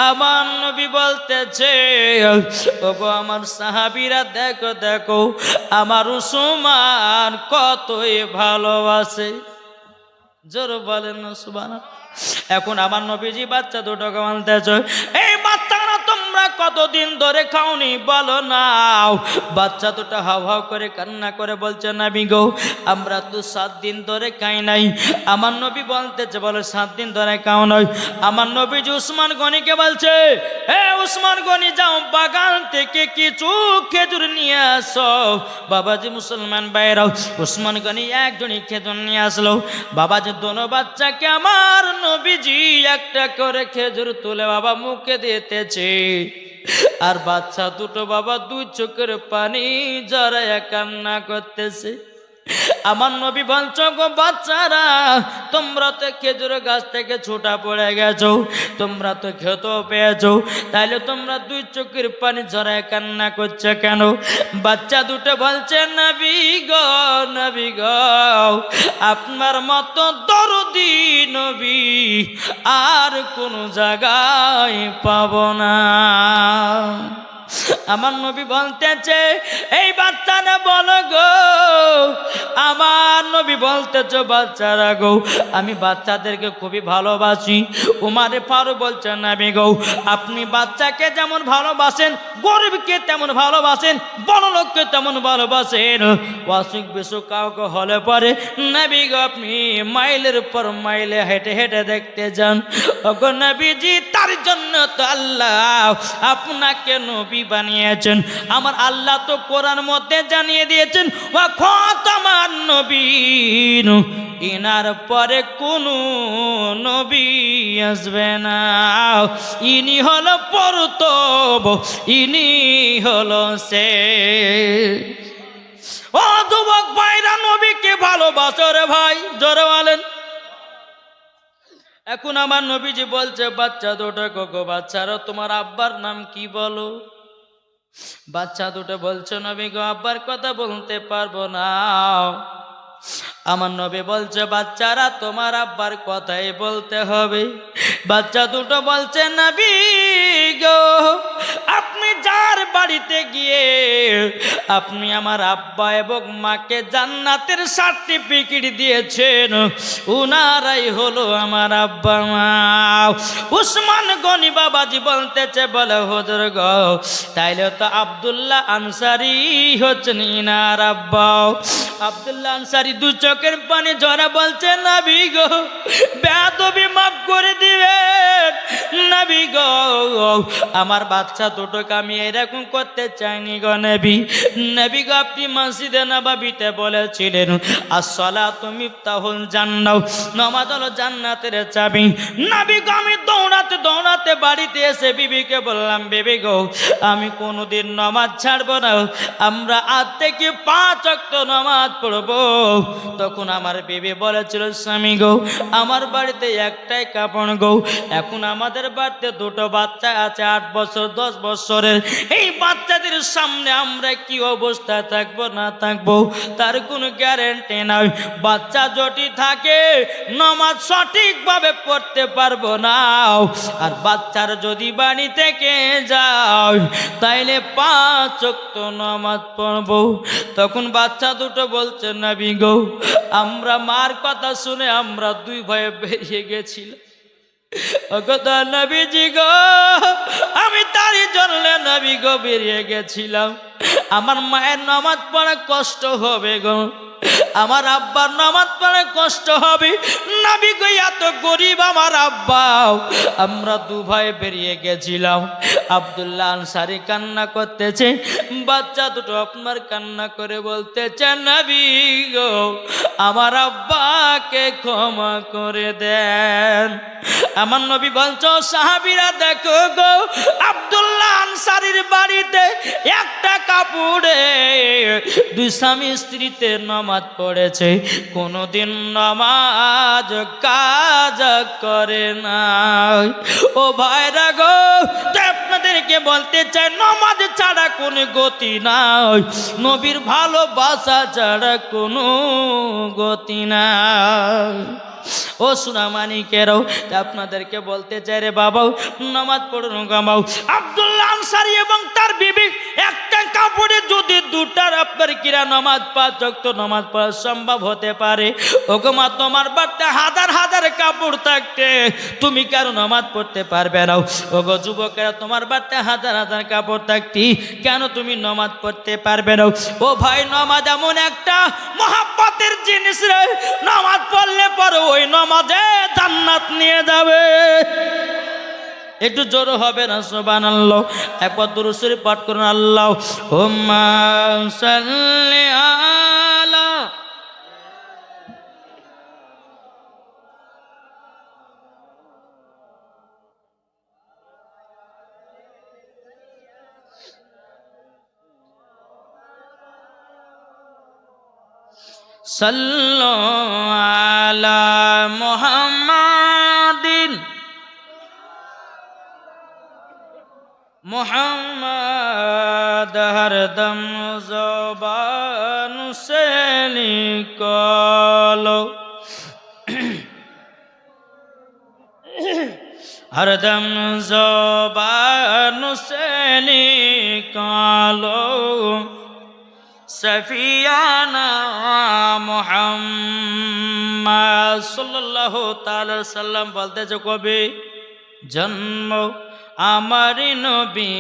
আমার নবী বলতেছে, ওগো আমার সাহাবীরা দেখো দেখো আমার উসমান কতই ভালোবাসে। জোর বলেন না সুবহানাল্লাহ। এখন আমার নবীজি বাচ্চা দুটোকে বলতেছে, এই বাচ্চারা তোমরা কতদিন ধরে খাওনি বলো নাও। বাচ্চা দুটো হাও হাও করে কান্না করে বলছে, নবী গো আমরা তো 7 দিন ধরে খাই নাই। আমার নবী বলতেছে, বলে 7 দিন ধরে খাও নাই? আমার নবীজি উসমান গনিকে বলছে, হে উসমান গনি যাও বাগান থেকে কিছু খেজুর নিয়ে আসো। বাবাজি মুসলমান ভাইরাও, উসমান গনি একজনই খেজুর নিয়ে আসলো। বাবাজি দোনো বাচ্চাকে আমার নবীজি একটা করে খেজুর তুলে বাবা মুখে দিতেছে, আর বাচ্চা দুটো বাবা 2 চোখের পানি জড়াইয়া কান্না করতেছে। আমার নবী বলছো, গো বাচ্চারা তোমরা তো খেজুর গাছ থেকে ছোটা পড়ে গেছো, তোমরা তো খেতে পেয়েছো, তাইলে তোমরা 2 চোখের পানি ঝরায় কান্না করছে কেন? বাচ্চা দুটো বলছে, নবী গো, নবী গো আপনার মতো দরদি নবী আর কোন জায়গায় পাবো না। আমার নবী বলতেছে, এই বাচ্চারা বলো গো, আমার নবী বলতেছে, বাচ্চারা গো আমি বাচ্চাদেরকে খুবই ভালোবাসি। উমারে ফারুক বলছে, নবী গো আপনি বাচ্চাকে যেমন ভালোবাসেন, গরিবকে তেমন ভালোবাসেন, বড় লোককে তেমন ভালোবাসেন, অসুখ বিসুখ কাউকে হলে পরে নবী গো আপনি মাইলের পর মাইলে হেঁটে হেঁটে দেখতে যান। ওগো নবীজি, তার জন্য তো আল্লাহ আপনাকে নবী বানিয়েছেন। আমার আল্লাহ তো কোরআন মধ্যে জানিয়ে দিয়েছেন, ওয়া খাতামান নবীন, ইনার পরে কোনো নবী আসবে না। ইনি হলো প্রথম, ইনি হলো শেষ। ও যুবক ভাইরা, নবীকে ভালোবাসো রে ভাই, জোরে বলেন। এখন আমার নবীজি বলছে, বাচ্চা দুটো গো বাচ্চারা, তোমার আব্বার নাম কি বলো? বাচ্চা দুটো বলছে, নবী গো আব্বার কথা বলতে পারবো না। আমার নবী বলছে, বাচ্চারা তোমার আব্বার কথাই বলতে হবে। বাচ্চা দুটো বলছে, নবী গো আপনি যার বাড়িতে গিয়ে আপনি আমার আব্বা এবং মাকে জান্নাতের সার্টিফিকেট দিয়েছেন, উনারাই হলো আমার আব্বা মা। উসমান গনি বাবাজি বলতেছে, বলে হুজুর গো তাইলে তো আব্দুল্লাহ আনসারী হচ্ছেন ইনার আব্বা। আব্দুল্লাহ আনসারী দু চোখের পানি ঝরা বলছে, নবী গো বেয়াদবি মাফ করে দিবেন। নবী গো আমার বাচ্চা দুটোকে আমি এরকম করতে চাইনি গো নবী। নবী গো আপনি মসজিদে নববীতে বলেছিলেন, আসসালাতু মিফতাহুল জান্নাহ, নামাজ হলো জান্নাতের চাবি। নবী গো আমি দৌড়াতে দৌড়াতে বাড়িতে এসে বিবিকে বললাম, বিবি গো আমি কোনোদিন নামাজ ছাড়বো না, আমরা আজ থেকে 5 ওয়াক্ত নামাজ পড়বো। তখন আমার বিবি বলেছিল, স্বামী গো আমার বাড়িতে একটাই কাপড় গো, এখন আমাদের বাড়িতে দুটো বাচ্চা আছে, 8 বছর 10 বছরের। এই বাচ্চাদের সামনে আমরা কি অবস্থা থাকবো না থাকবো তার কোনো গ্যারেন্টি নাই। বাচ্চা যদি থাকে নামাজ সঠিকভাবে পড়তে পারবো না, আর বাচ্চার যদি বাড়ি থেকে যায় তাইলে 5 ওয়াক্ত নামাজ পড়বো। তখন বাচ্চা দুটো বলছে, নবী গো আমরা মার কথা শুনে আমরা 2 ভাই বেরিয়ে গেছিলাম। নবীজি গো আমি তারই জন্য নবী গো বেরিয়ে গেছিলাম। আমার মায়ের নামাজ পড়া কষ্ট হবে গো, আমার আব্বার নামাজ পড়া কষ্ট হবে। নবী গো এত গরিব আমার আব্বা, আমরা 2 ভাই বেরিয়ে গেছিলাম। আব্দুল্লাহ আনসারী কান্না করতেছে, বাচ্চা দুটো আপনার কান্না করে বলতেছে, নবী গো আমার আব্বাকে ক্ষমা করে দেন। আমার নবী বলছো, সাহাবীরা দেখো গো আব্দুল্লাহ আনসারীর বাড়িতে একটা কাপড়ে 2 স্বামী স্ত্রীতে নামাজ পড়েছে, কোনোদিন নামাজ কাজ করে না। ও ভাইরা গো আপনাদেরকে বলতে চাই, নামাজ ছাড়া কোনো গতি নাই, নবীর ভালোবাসা ছাড়া কোনো গতি নাই। ও সুনামানিকেরাও আপনাদেরকে বলতে চাই রে বাবাও, নামাজ পড়ুন গামাও। আব্দুল্লাহ আনসারী এবং তার বিবি একটা কাপড়ে যদি 2টার আপনার কিরা নামাজ 5 ওয়াক্ত নামাজ পড়া সম্ভব হতে পারে, ওগো মা তোমার বাড়িতে হাজার হাজার কাপড় থাকতে তুমি কেন নামাজ পড়তে পারবে না? ওগো যুবকেরা তোমার বাড়িতে হাজার হাজার কাপড় থাকতে কেন তুমি নামাজ পড়তে পারবে না? ও ভাই নামাজ এমন একটা মহব্বতের জিনিস রে, নামাজ পড়লে পরে ওই নামাজে জান্নাত নিয়ে যাবে। একটু জোর হবে না সুবহানাল্লাহ? একবার দুরূদ শরীফ পাঠ করুন, আল্লাহুম্মা সাল্লি আলা সাল্লু আলা মুহাম্মাদিন মোহাম্মদ হরদম জবান সে নিকালো, হরদম জবান সে নিকালো, সফিয়ানা মুহাম্মদ সাল্লাল্লাহু তাআলা সাল্লাম বলতেছে, কবি জন্ম আমার নবী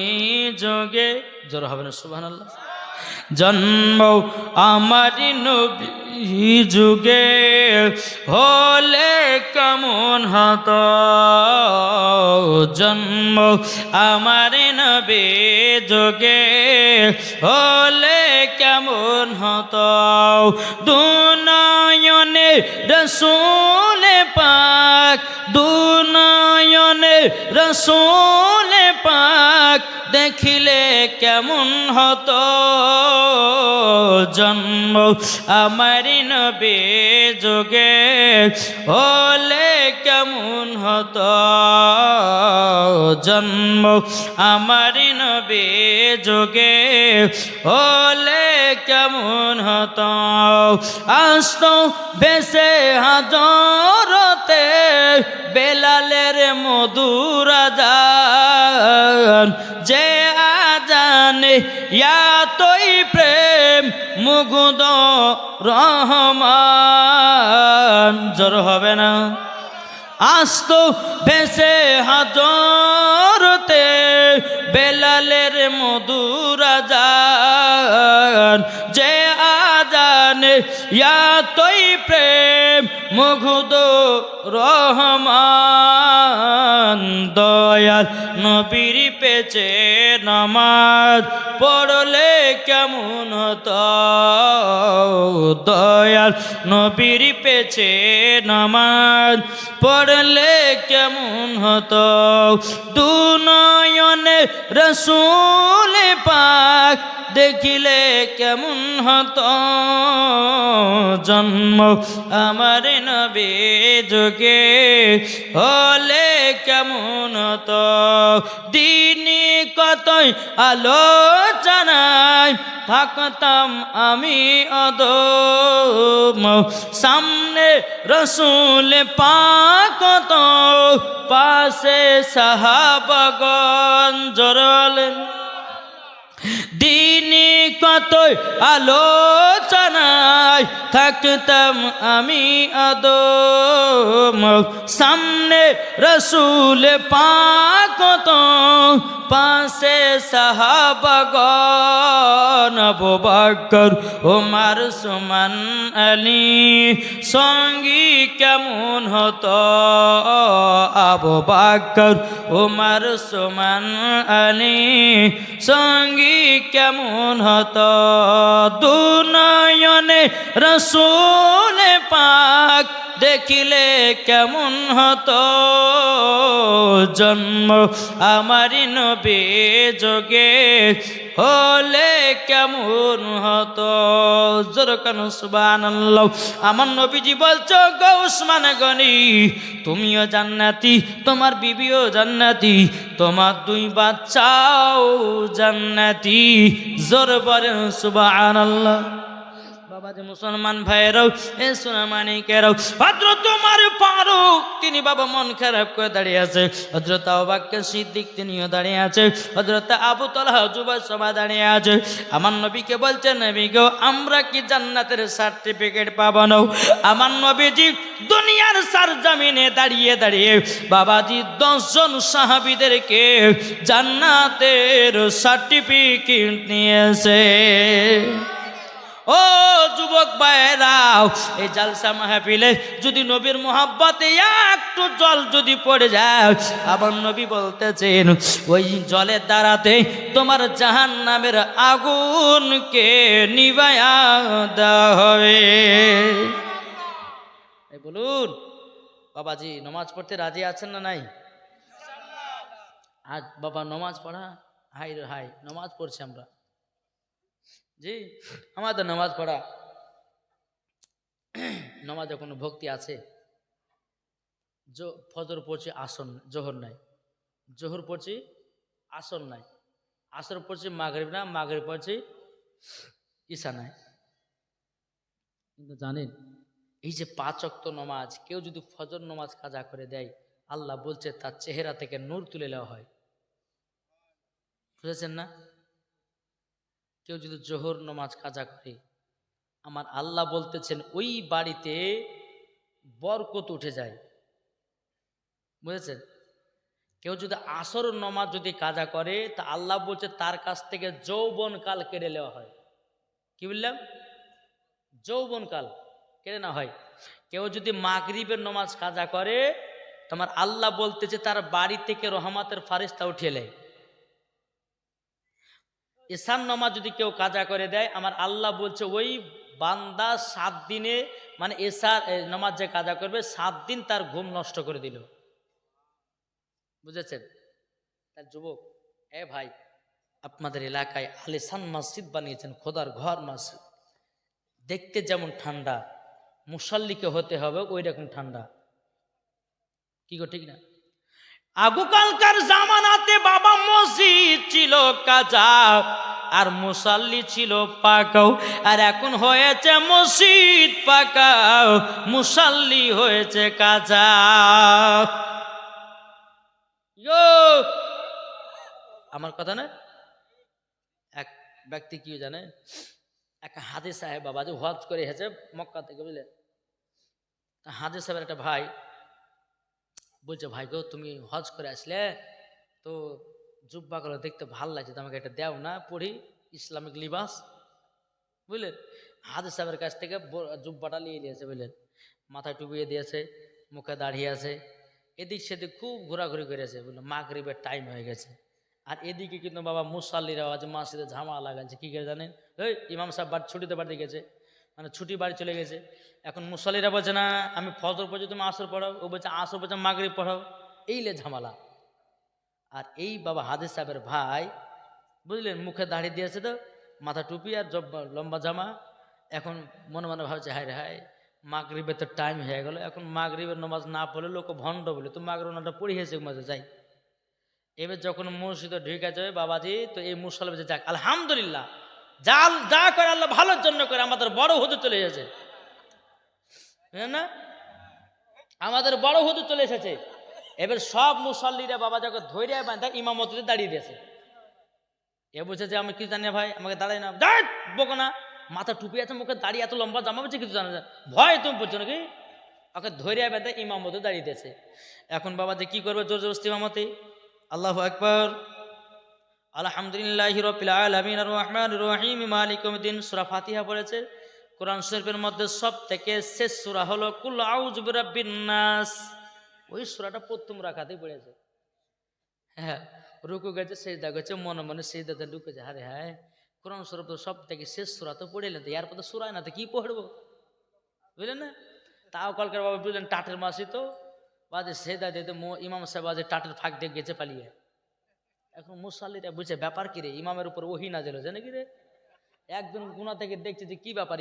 যোগে, জোর হবে না সুবহানাল্লাহ, জন্ম আমার নবী যুগে হলে কেমন হতো, জন্ম আমার নবী যুগে হলে কেমন হতো, দুনয়নে রসুল পাক, দুনয়নে রসুল পাক দেখিলে কেমন হতো জন্ম আমার নবী যুগে হলে কেমন হতো জন্ম আমার নবী যুগে হলে কেমন হতো আসতো বেশে হাজরতে বেলালের মধুর আজান, যে আজানে ইয়াতই প্রেম মুগ্ধ রহমান। জোর হবে না? আসতো ভেসে হাজরতে বেলালের মধুর আজান, যে আজানে ইয়াতই প্রেম মুগ্ধ রহমান। দয়াল নবীর পেছে নামাজ পড়লে কেমন হতো, দয়াল নবীর পেছে নামাজ পড়লে কেমন হতো দুনয়নে রসুল পাক দেখিলে কেমন হতো জন্ম আমার নবী যুগে হলে কেমন হতো। দিনে কতই আলোচনায় থাকতাম আমি অদম, সামনে রসুল পাক তো পাশে সাহাবাগণ। জোরলেন দিনে কতই আলোচনায় থাকতাম আমি আদম, সামনে রসুল পাক তো পাশে সাহাবাগণ। আবু বকর ওমর উসমান আলী সঙ্গী কেমন হতো, আবু বকর ওমর উসমান আলী সঙ্গী কেমন হতো দুনয়নে রসুল পাক দেখিলে কেমন হতো জন্ম আমার নবী যুগে হলে কেমন হতো। জোরকান সুবহানাল্লাহ। আমার নবীজি বলছো গো উসমান গনি তুমিও জান্নাতি, তোমার বিবিও জান্নাতি, তোমার দুই বাচ্চাও জান্নাতি। জোর বলেন সুবহানাল্লাহ। বাবা যে মুসলমান ভাইরাও এ সোনামানিকেরাও, হযরত ওমর ফারুক তিনি বাবা মন খারাপ করে দাঁড়িয়ে আছে, হযরত আবু বকর সিদ্দিক তিনিও দাঁড়িয়ে আছে, হযরত আবু তালহা জুবাইর সবাই দাঁড়িয়ে আছে। আমার নবীকে বলছে নবী গো আমরা কি জান্নাতের সার্টিফিকেট পাবো না? আমার নবীজি দুনিয়ার সরজমিনে দাঁড়িয়ে দাঁড়িয়ে বাবাজি 10 জন সাহাবীদেরকে জান্নাতের সার্টিফিকেট নিয়েছে। ও যুবক ভাইরাও এই জালসা মাহফিলে যদি নবীর মোহাব্বতে একটু জল যদি পড়ে যায়, আবার নবী বলতেছেন ওই জলের দ্বারাতে তোমার জাহান্নামের আগুনকে নিভায়া দেওয়া হবে। এই বলুন বাবাজি নামাজ পড়তে রাজি আছেন না নাই? আজ বাবা নামাজ পড়া হাই রে হাই, নামাজ পড়ছি আমরা জি, আমাদের নামাজ পড়া নামাজে কোনো ভক্তি আছে? ফজর পড়ছি আসন জোহর নাই, জোহর পড়ছি আসর নাই, আসর পড়ছি মাগরিব না, মাগরিব পড়ছি ঈশা নাই। কিন্তু জানেন এই যে 5 ওয়াক্ত নামাজ কেউ যদি ফজর নামাজ কাজা করে দেয়, আল্লাহ বলছে তার চেহারা থেকে নূর তুলে নেওয়া হয়। বুঝেছেন না? কেউ যদি জোহর নামাজ কাজা করে, আমার আল্লাহ বলতেছেন ওই বাড়িতে বরকত উঠে যায়। বুঝেছেন? কেউ যদি আসর নামাজ যদি কাজা করে তা আল্লাহ বলছে তার কাছ থেকে যৌবন কাল কেড়ে নেওয়া হয়। কি বললাম? যৌবন কাল কেড়ে নেওয়া হয়। কেউ যদি মাগরিবের নামাজ কাজা করে তোমার আল্লাহ বলতেছে তার বাড়ি থেকে রহমতের ফারিস্তা উঠিয়ে নেয়। এশার নামাজ যদি কেউ কাজা করে দেয়, আমার আল্লাহ বলছে ওই বান্দা 7 দিনে, মানে এশার নামাজ যে কাজা করবে 7 দিন তার ঘুম নষ্ট করে দিল। বুঝেছেন? তার যুবক, এ ভাই, আপনাদের এলাকায় আলিশান মসজিদ বানিয়েছেন, খোদার ঘর মসজিদ, দেখতে যেমন ঠান্ডা, মুসাল্লিকে হতে হবে ওই রকম ঠান্ডা। কি গো, ঠিক না? আগুকালকার জামানাতে বাবা মসজিদ ছিল কাঁচা আর মুসাল্লি ছিল পাকাও, আর এখন হয়েছে মসজিদ পাকাও, মুসাল্লি হয়েছে কাঁচা। আমার কথা না? এক ব্যক্তি কি জানে, এক হাজি সাহেব বাবা যে হজ করে এসেছে মক্কা থেকে, বুঝলেন? হাজি সাহেবের একটা ভাই বলছে, ভাই গো তুমি হজ করে আসলে তো জুব্বাগুলো দেখতে ভাল লাগছে, তো আমাকে এটা দেও না, পড়ি ইসলামিক লিবাস, বুঝলেন? হাজি সাহেবের কাছ থেকে জুব্বাটা নিয়ে নিয়েছে, বুঝলেন? মাথায় টুপিয়ে দিয়েছে, মুখে দাঁড়িয়ে আছে, এদিক সেদিক খুব ঘোরাঘুরি করেছে, বুঝলেন? মাগরিবের টাইম হয়ে গেছে, আর এদিকে কিন্তু বাবা মুসাল্লিরা আজ মসজিদে ঝামেলা লাগাচ্ছে। কি করে জানেন? এই ইমাম সাহেব ছুটিতে বাড়িতে গেছে, মানে ছুটি বাড়ি চলে গেছে। এখন মুসাল্লিরা বলছে না আমি ফজর পর্যন্ত তুমি আসর পড়াও, ও বলছে আসর পর্যন্ত মাগরিব পড়াও, এইলে ঝামেলা। আর এই বাবা হাজি সাহেবের ভাই, বুঝলেন, মুখে দাঁড়িয়ে দিয়েছে, তো মাথা টুপি আর লম্বা জামা, এখন মনে মনে ভাবছে হায় রে হায়, মাগরিবের তো টাইম হয়ে গেল, এখন মাগরিবের নামাজ না পড়লে লোক ভণ্ড বলে, তো মাগরিব নামাজটা পড়িয়েছে মাঝে যাই। এবার যখন মসজিদে ঢুকে যাবে বাবাজি, তো এই মুসলমান যাক আলহামদুলিল্লাহ, যা করে আল্লাহ ভালোর জন্য করে, আমাদের বড় হুজুর চলে এসেছে, না আমাদের বড় হুজুর চলে এসেছে। এবার সব মুসল্লিরা বাবা যখন ধৈর্য বাঁধা ইমামতিতে দাঁড়িয়ে দিয়েছে। এ বলছে যে আমি কি জানি ভাই, আমাকে দাঁড়াই না, বকো না, মাথা টুপি আছে, মুখে দাঁড়িয়ে এত লম্বা জামা বলছে কিছু জানা যায়, ভয় তুমি বলছো নাকি? ওকে ধৈর্য বাঁধা ইমামতে দাঁড়িয়ে দিয়েছে। এখন বাবা যে কি করবে, জোর জবরদস্তি ইমামতি। আল্লাহু আকবার। আলহামদুলিল্লাহি রাব্বিল আলামিন আর রহমানির রহিম মালিক ইয়াউমিদ্দিন। সূরা ফাতিহা পড়েছে। কোরআন শরীফের মধ্যে সবথেকে শেষ সূরা হলো কুল আউযু বিরাব্বিন নাস। ওই সূরাটা প্রথম রাকাতেই পড়েছে। হ্যাঁ, রুকু গেছে, সিজদা গেছে, মনে মনে সিজদাতে ঢুকেছে। আরে হ্যাঁ, কোরআন শরীফ তো সবথেকে শেষ সূরা তো পড়েলেন, তো এরপর তো সূরা না, তো কি পড়বো, বুঝলেন না? তাও কলকার বাবা বুঝলেন টাটের মাসি তো বাজে সিজদা দিতে, ইমাম সাহেব বাজে টাটের ফাঁক দিয়ে গেছে পালিয়ে। এখন মুসাল্লিরা বুঝছে ব্যাপার কি রে, ইমামের উপর ওহী নাযিল হয়েছে নাকি রে? একজন গুনাহ থেকে দেখছে যে কি ব্যাপার,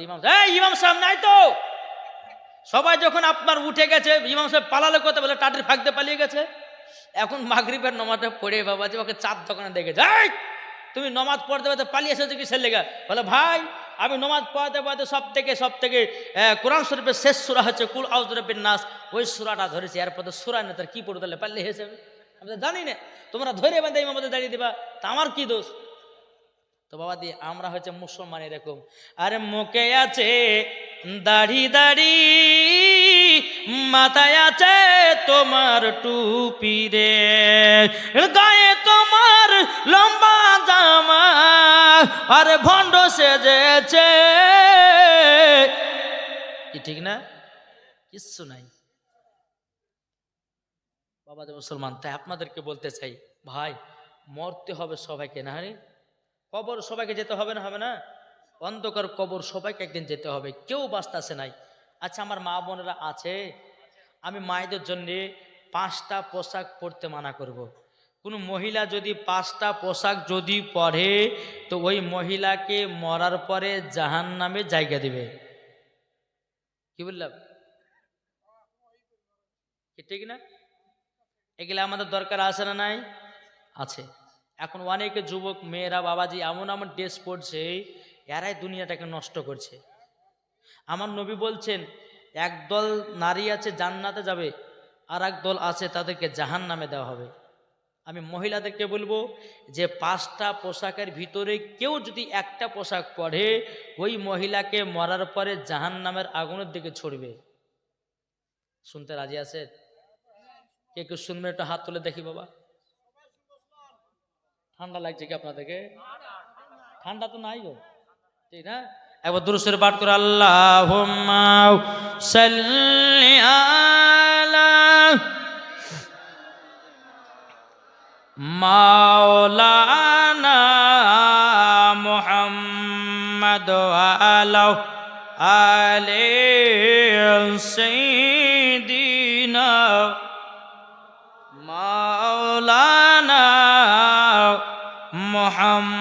ইমাম সাহেব নাই তো। সবাই যখন আপনার উঠে গেছে, ইমাম সাহেব পালালে কথা বলে টাটের ফাঁক দিয়ে পালিয়ে গেছে। এখন মাগরিবের নামাজটা পড়ে বাবা যে ওকে চার দোকানে দেখেছে, তুমি নমাজ পড়তে পড়তে পালিয়ে এসেছো কিসের লেগা? বলে ভাই আমি নমাজ পড়াতে পড়াতে সব থেকে কোরআন শরীফের শেষ সূরা হচ্ছে কুল আউযু বিরাব্বিন নাস, ওই সূরাটা ধরেছি, এরপর তো সূরা না, তার কি পড়তে তাহলে পালিয়ে এসে আমি তো জানি না, তোমরা ধরে বাঁধে ইমামতে দাঁড়িয়ে দিবা, তা আমার কি দোষ? তো বাবা দি আমরা হচ্ছে মুসলমান এরকম, আরে মুখে আছে দাড়ি দাড়ি, মাথায় আছে তোমার টুপি রে, গায়ে তোমার লম্বা জামা, আরে ভণ্ড সেজেছে, কি ঠিক না? কিচ্ছু নাই বাবা যে মুসলমান। তাই আপনাদেরকে বলতে চাই ভাই, মরতে হবে সবাইকে, না রে? কবর সবাইকে যেতে হবে না, হবে না? অন্ধকার কবর সবাইকে একদিন যেতে হবে, কেউ বাঁচতেছে নাই। আচ্ছা আমার মা বোনেরা আছে, আমি মায়েদের জন্য 5টা পোশাক পরতে মানা করব। কোনো মহিলা যদি 5টা পোশাক যদি পরে, তো ওই মহিলাকে মরার পরে জাহান্নামে জায়গা দিবে। কি বললাম? ঠিক না? এগুলো আমাদের দরকার আছে না নাই? আছে। এখন অনেকে যুবক মেয়েরা বাবাজি এমন এমন ড্রেস পরছে, এরাই দুনিয়াটাকে নষ্ট করছে। আমার নবী বলছেন একদল নারী আছে জান্নাতে যাবে, আর এক দল আছে তাদেরকে জাহান্নামে দেওয়া হবে। আমি মহিলাদেরকে বলবো যে 5টা পোশাকের ভিতরে কেউ যদি একটা পোশাক পরে, ওই মহিলাকে মরার পরে জাহান্নামের আগুনের দিকে ছড়বে। শুনতে রাজি আছে? কে কেউ শুনবে? একটা হাত তুলে দেখি বাবা। ঠান্ডা লাগছে কি আপনাদেরকে? ঠান্ডা তো নাই গো, ঠিক না? একবার দুরূদ শরীফ পাঠ করে আল্লাহুম্মা সাল্লি আলা মাওলানা আলা আলে সাইয়্যিদিনা মাওলানা মুহাম্মাদ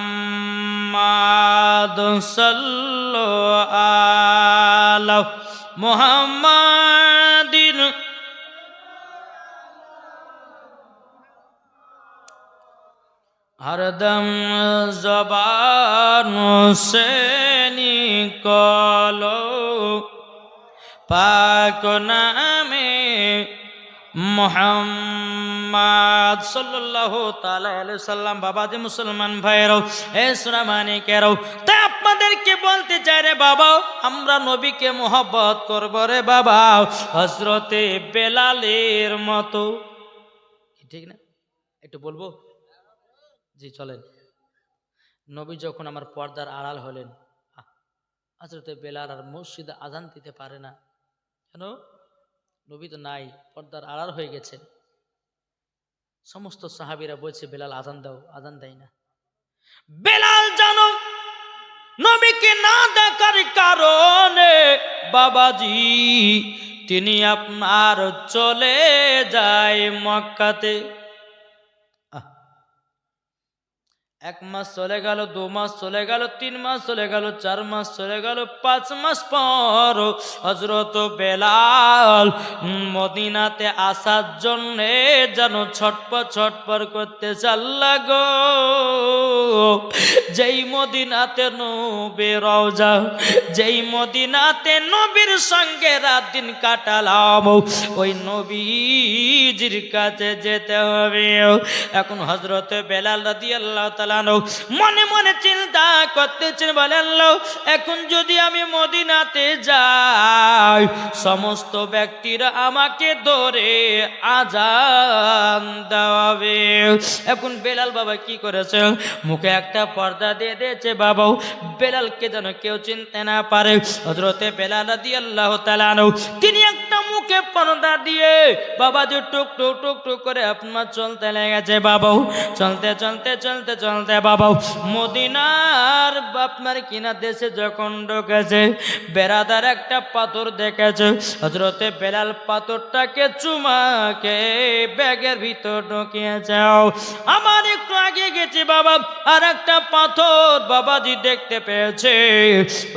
সাল্লাল্লাহু আলা মুহাম্মাদিন हरदम ज़बान से निकालो पाक नामे মোহাম্মদ সাল্লাল্লাহু তাআলা আলাইহি সাল্লাম। বাবা যে মুসলমান ভাইরাও, এ সোনা মানিকেরাও, তাই আপনাদেরকে বলতে চাই রে বাবা, আমরা নবীকে মোহব্বত করব রে বাবা হযরতে বেলালের মতো। ঠিক না? একটু বলবো? জি চলেন। নবী যখন আমার পর্দার আড়াল হলেন, হযরতে বেলাল আর মসজিদে আজান দিতে পারে না কেন? নবী তো নাই, পর্দার আড়াল হয়ে গেছেন। সমস্ত সাহাবীরা বলছে বেলাল আজান দাও, আজান দেয় না। বেলাল জানো নবীকে না দেখার কারণে বাবাজি তিনি আপনার চলে যায় মক্কাতে। 1 মাস চলে গেল, 2 মাস চলে গেল, 3 মাস চলে গেল, 4 মাস চলে গেল, 5 মাস পর হযরত বেলাল মদিনাতে আসার জন্য যেন ছটপট করতেছে। আল্লাহ গো, যেই মদিনাতে নবীর রওজা, যেই মদিনাতে নবীর সঙ্গে রাত দিন কাটালাম, ওই নবীজির কাছে যেতে হবে। এখন হযরত বেলাল রাদিয়াল্লাহু তাআলা মনে মনে চিন্তা করতেছেন, বলে আল্লাহ, এখন যদি আমি মদিনাতে যাই সমস্ত ব্যক্তিরা আমাকে ধরে আজান দেওয়াবে। এখন বেলাল বাবা কি করেছে, মুখে একটা পর্দা দিয়ে দিয়েছে বাবা, বেলালকে যেন কেউ চিনতে না পারে। হযরতে বেলাল রাদিয়াল্লাহু তাআলা তিনি একটা মুখে পর্দা দিয়ে বাবা যে টুক টুক টুক টুক করে আপনার চলতে লেগেছে বাবা। চলতে চলতে চলতে চলতে বাবা মদিনার আপনার কিনা দেশে যখন ঢুকেছে, বেরাদার একটা পাথর দেখেছে। হযরতে বেলাল পাথরটাকে চুমাকে ব্যাগের ভিতর ঢুকিয়েছে। আমার একটু আগে গেছে বাবা, আর একটা পাথর বাবাজি দেখতে পেয়েছে।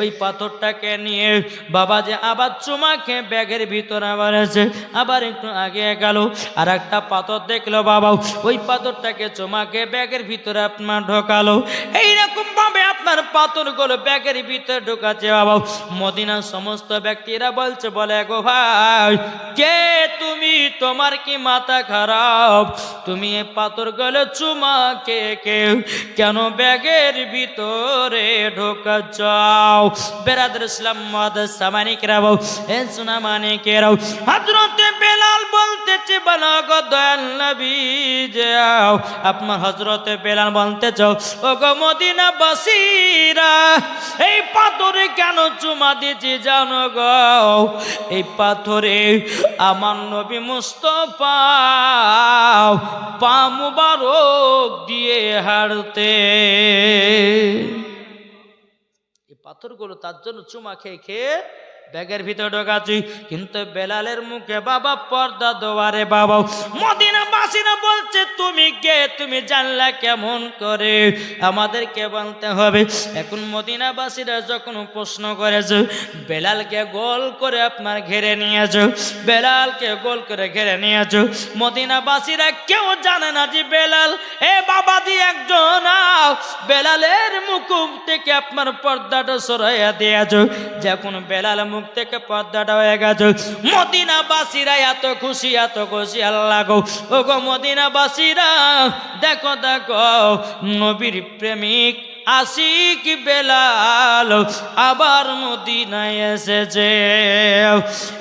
ওই পাথরটাকে নিয়ে বাবাজি আবার চুমাকে ব্যাগের ভিতর আবার আছে। আবার একটু আগে গেল, আর একটা পাথর দেখলো বাবা, ওই পাথরটাকে চুমাকে ব্যাগের ভিতরে আপনার ঢোকালো। এইরকম ভাবে আপনার পাথরগুলো ব্যাগের ভিতরে ঢোকাচ্ছে বাবা। মদিনার সমস্ত ব্যক্তিরা বলছে, বলে গো ভাই, কে তুমি? তোমার কি মাথা খারাপ? তুমি এই পাথরগুলো চুমাকে কেন ব্যাগের ভিতরে ঢোকাচ্ছ? বেরাদর ইসলাম মুআদ্দাস সামানিকরা বাবু, এ সোনা মানিকেরাও, হযরতে বেলাল বলতেছে, বলো গো দয়াল নবী যাও। আপনার হযরতে বেলাল বলতে চাও, ও গো মদিনা বাসীরা, এই পাথরে কেন চুমা দিয়েছি জানো গো? এই পাথরে আমার নবী মুস্তাফা পা মুবারক দিয়ে হাঁটতে। এই পাথরগুলো তার জন্য চুমা খেয়ে খেয়ে ব্যাগের ভিতরে ঢোকাচ্ছি। কিন্তু বেলালের মুখে বাবা পর্দা দেওয়ারে বাবা। মদিনাবাসীরা বলছে, তুমি কে? তুমি জানলা কেমন করে? আমাদেরকে বলতে হবে। এখন মদিনাবাসীরা যখন প্রশ্ন করেছে, বেলালকে গোল করে আপনার ঘিরে নিয়েছে, বেলালকে গোল করে ঘিরে নিয়েছে। মদিনাবাসীরা কেউ জানে না যে বেলাল এ বাবাজি একজন। বেলালের মুখ থেকে আপনার পর্দাটা সরাইয়া দিয়েছে। যখন বেলাল মুখ থেকে পর্দাটা হয়ে গেছে, মদিনাবাসীরা এত খুশি আল্লাহ গো। ও গো মদিনাবাসীরা, দেখো দেখো নবীর প্রেমিক আশিক বেলাল আবার মদিনায় এসেছে।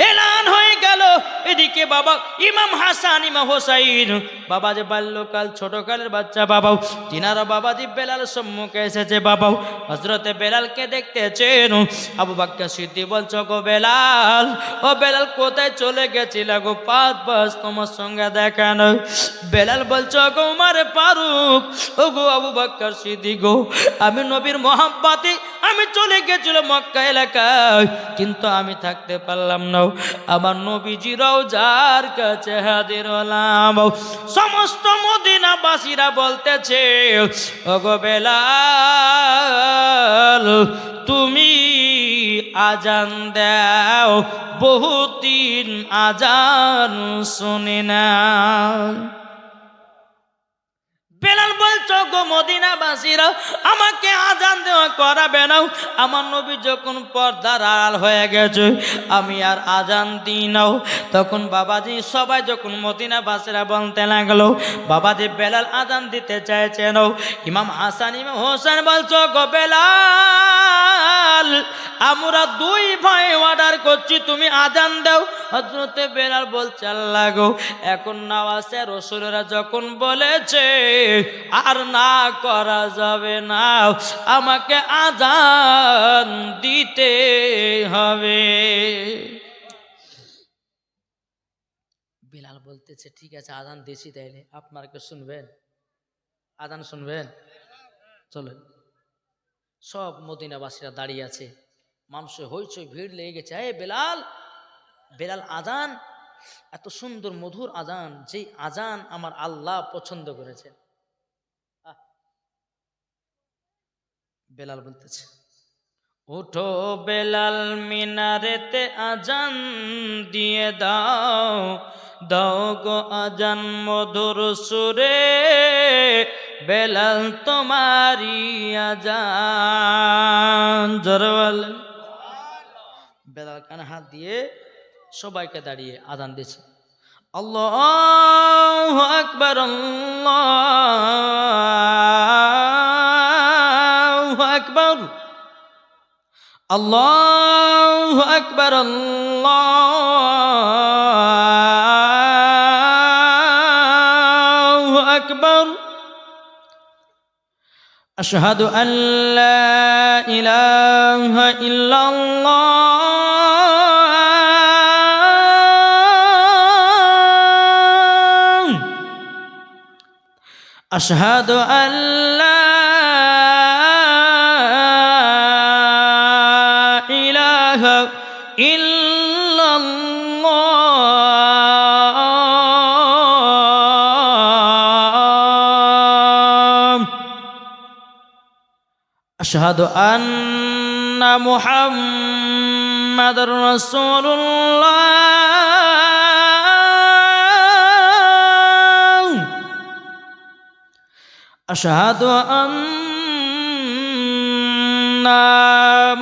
এলান হয়ে গেল। এদিকে বাবা ইমাম হাসান, ইমাম হোসাইন, বাবা যে বাল্যকাল ছোটকালের বাচ্চা বাবা, তিনারা বাবাজি বেলাল সম্মুখে এসেছে বাবা। হযরতে বেলালকে দেখতেছেন। আবু বকর সিদ্দিক বলছো, গো বেলাল, ও বেলাল কোথায় চলে গেছিল গো? 5 মাস তোমার সঙ্গে দেখা নয়। বেলাল বলছো, গো উমর ফারুক, ও গো আবু বকর সিদ্দিক গো, আমি নবীর মোহাব্বতে আমি চলে গেছিল মক্কা এলাকায়, কিন্তু আমি থাকতে পারলাম না। আমার নবীজি রওজার কাছে হাজির হলাম। সমস্ত মদিনাবাসীরা বলতেছে, ওগো বেলাল তুমি আজান দাও, বহুদিন আজান শুনি না। বেলাল বলছো, গো মদিনাবাসীরা আমাকে আজান দেওয়া করাবে না। আমার নবী যখন পর্দার আড়াল হয়ে গেছে, আমি আর আজান দিই নাও। তখন বাবাজি সবাই যখন মদিনাবাসীরা বলতে লাগলো, বাবাজি বেলাল আজান দিতে চাইছেন। ইমাম হাসান ইমাম হোসেন বলছো, গো বেলাল আমরা দুই ভাই অর্ডার করছি, তুমি আজান দাও। হযরতে বেলাল বলছে, আল্লাহ গো, এখন নওয়াজে রাসূলরা যখন বলেছে আর না করা যাবে না, আমাকে আজান দিতে হবে। বেলাল বলতেছে, ঠিক আছে আজান দিছি, তাইলে আপনারা কি শুনবেন? আজান শুনবেন? চলেন। সব মদিনাবাসীরা দাঁড়িয়ে আছে, মানুষের হইচই ভিড় লেগে গেছে। এই বেলাল, বেলাল আজান, এত সুন্দর মধুর আজান, যেই আজান আমার আল্লাহ পছন্দ করেছেন। বেলাল বলতেছে, উঠো বেলাল মিনারেতে আজান দিয়ে দাও, দাও গো আজান মধুর সুরে, বেলাল তোমারি আজান। জোরে বলেন। বেলাল কানে হাত দিয়ে সবাইকে দাঁড়িয়ে আজান দিয়েছে। আল্লাহু আকবার, আল্লাহু আকবার, আল্লাহু আকবার, আল্লাহু আকবার। আশহাদু আল্লা ইলাহা ইল্লাল্লাহ, আশহাদু আল্লা ইলাহা ইল্লাল্লাহ, আশহাদু আন্না মুহাম্মাদুর রাসূলুল্লাহ, আশহাদু আন্না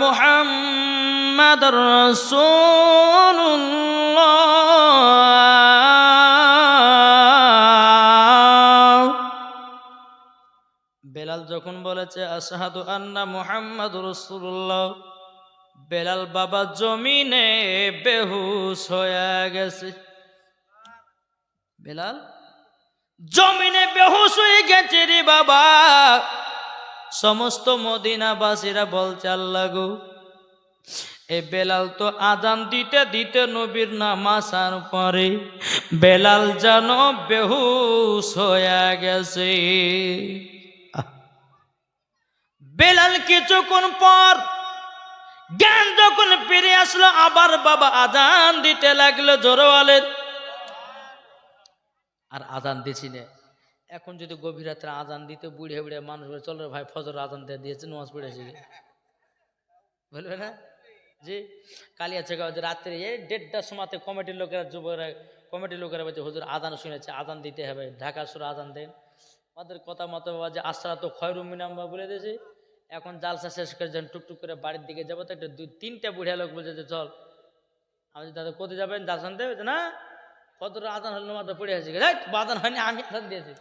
মুহাম্মাদুর রাসূলুল্লাহ। বেলাল যখন বলেছে আশহাদু আন্না মুহাম্মাদুর রাসূলুল্লাহ, বেলাল বাবা জমিনে বেহুশ হয়ে গেছে। বেলাল জমিনে বেহুশ হয়ে গেছে রে বাবা। সমস্ত মদিনাবাসীরা বলছে, আল্লাহ গো, এ বেলাল তো আজান দিতে দিতে নবীর নাম আসার পরে বেলাল যেন বেহুশ হয়ে গেছে। বেলাল কিছুক্ষণ পর জ্ঞান যখন ফিরে আসলো, আবার বাবা আজান দিতে লাগলো। জোরে বলেন। আর আজান দিছি না। এখন যদি গভীর রাত্রে আজান দিতে বুড়ে বুড়ে মানুষ বলে, চলো ভাই ফজর আজান দিয়েছে, নামাজ পড়েছি, বলবে না? জি, কালিয়াচক রাত্রে 1:30টার সময়তে কমিটির লোকেরা, যুবকরা, কমিটির লোকেরা বলছে, হুজুর আজান শুনেছে, আজান দিতে হবে, ঢাকা সুরে আজান দেন। আমাদের কথা মতো বাবা যে আসরা তো খয়রুমিনাম্বা বলে দিয়েছে। এখন জালসা শেষ করে যখন টুকটুক করে বাড়ির দিকে যাবো, তো একটা 2-3টা বুড়িয়া লোক বলছে যে চল, আমি দাদা কোথায় যাবেন? জালসান দেবে না, ফজর আজান হল, নামাজটা পড়ে আসি। আজান হয়নি, আমি আজান দিয়েছি।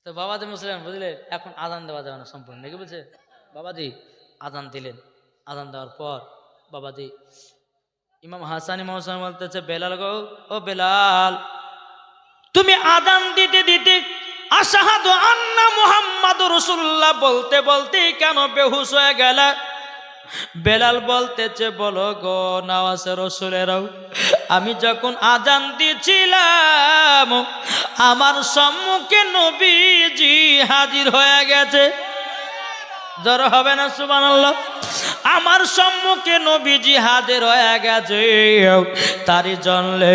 তো বাবাজি মুসলিম বুঝলে, এখন আজান দেওয়া যাবে না সম্পূর্ণ, নাকি বলছে? বাবাজি আজান দিলেন। আজান দেওয়ার পর বাবাজি ইমাম হাসান ইমাম হোসেন বলতেছে, বেলাল গো, ও বেলাল, তুমি আজান দিতে দিতে আশহাদু আন্না মুহাম্মাদুর রাসূলুল্লাহ বলতে বলতে কেন বেহুশ হয়ে গেলে? বেলাল বলতেছে, বলো গো নওয়াজের রাসূলেরাও, আমি যখন আজান দিছিলাম আমার সম্মুখে নবীজি হাজির হয়ে গেছে। জোর হবে না সুবহানাল্লাহ? আমার সম্মুখে নবীজি হাজির হয়ে গেছে, তারই জন্যে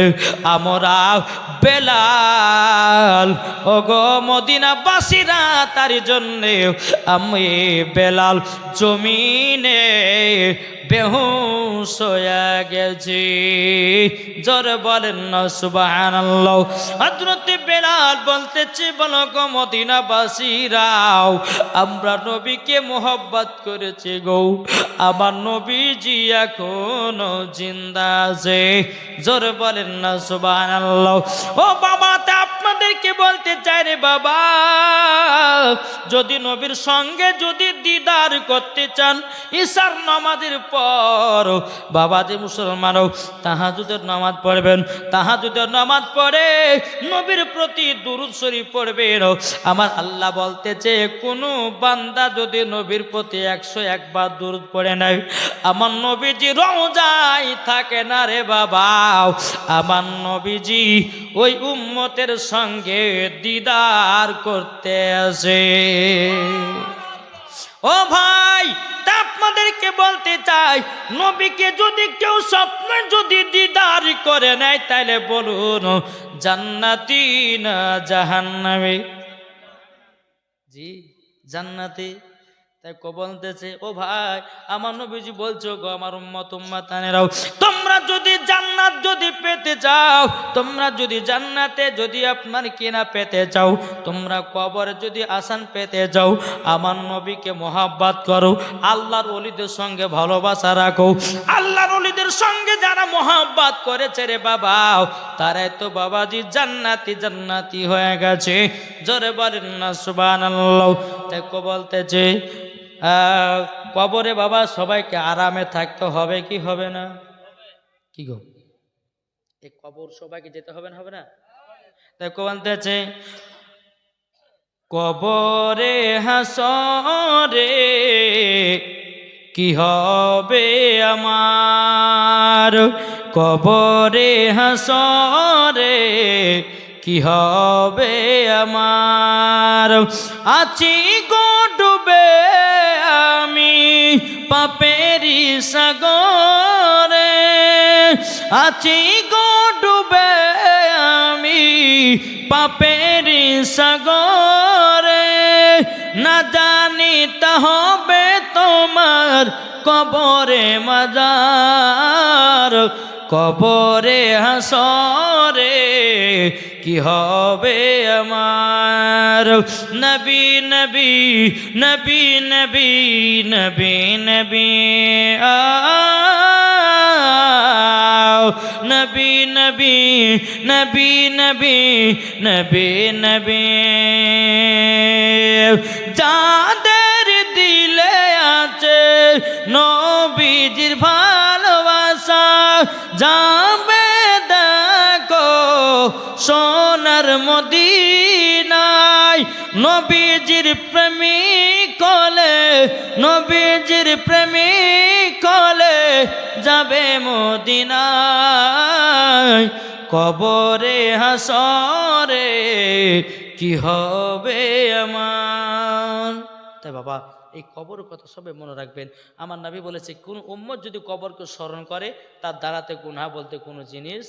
আমরা বেলাল ও গো মদিনাবাসীরা তারই জন্যে আমি বেলাল জমিনে বেহুশ হয়ে গেছি। জোরে বলেন না সুবহানাল্লাহ। হযরত বেলাল বলতেছে, বলো গো মদিনাবাসীরাও, আমরা নবীকে মোহব্বত করেছি গো, আমার নবীজি এখনো জিন্দা আছে। জোরে বলেন না সুবহানাল্লাহ। ও বাবা, তা আপনাদেরকে বলতে চাই রে বাবা, যদি নবীর সঙ্গে যদি দিদার করতে চান, ঈশার নামাজের পর বাবাজি মুসলমানও তাহাজ্জুদের নামাজ পড়বেন। তাহাজ্জুদের নামাজ পড়ে নবীর প্রতি দুরূদ শরীফ পড়বেন। আমার আল্লাহ বলতেছে, কোনো বান্দা যদি নবীর প্রতি 101 বার দুরূদ পড়ে নাই, আমার নবীজি রওজায় থাকে না রে বাবা। আমার নবীজি ওই উম্মতের সঙ্গে দিদার করতে আসে। ও ভাই, তা আপনাদেরকে বলতে চাই, নবীকে যদি কেউ স্বপ্নে যদি দিদার করে নেয়, তাহলে বলুন জান্নাতি না জাহান্নামী? জি জান্নাতি। তাই বলতেছে, ও ভাই আমার নবীজি বলছো গো আমার উম্মত উম্মাতানেরাও, তোমরা যদি জান্নাত যদি পেতে চাও, তোমরা যদি জান্নাতে যদি আপনার কিনা পেতে চাও, তোমরা কবরে যদি আসান পেতে যাও, আমার নবীকে মোহাব্বত করো, আল্লাহর ওলিদের সঙ্গে ভালোবাসা রাখো। আল্লাহর ওলিদের সঙ্গে যারা মোহাব্বত করেছে রে বাবা, তারাই তো বাবাজি জান্নাতি জান্নাতি হয়ে গেছে। জোরে বলেন না সুবহানাল্লাহ। তাই বলতেছে, কবরে বাবা সবাইকে আরামে থাকতে হবে কি হবে না? কি গো, এই কবর সবাইকে যেতে হবে না, হবে না? তাই বলতেছে, কবরে হাসরে কি হবে আমার, কবরে হাসরে কি হবে আমার, আছি গো ডুবে আমি পাপেরি সাগরে, আছি গো ডুবে আমি পাপেরি সাগরে, না জানি তা হবে তোমার কবরে মাজার, কবরে হাসরে কি হবে আমার। নবী নবী নবী নবী নবী নবী নবী নবী নবী নবী নবী নবী, যাদের দিলে আছে নবীজির ভালোবাসা, যাবে দেখো সোনার মদিনায়, নবীজির প্রেমিক হলে, নবীজির প্রেমিক হলে যাবে মদিনায়, কবরে হাসরে কি হবে আমার। তাই বাবা এই কবর কথা সবে মনে রাখবেন। আমার নবী বলেছে, কোন উম্মত যদি কবরকে স্মরণ করে তার দ্বারাতে গুনাহ বলতে কোনো জিনিস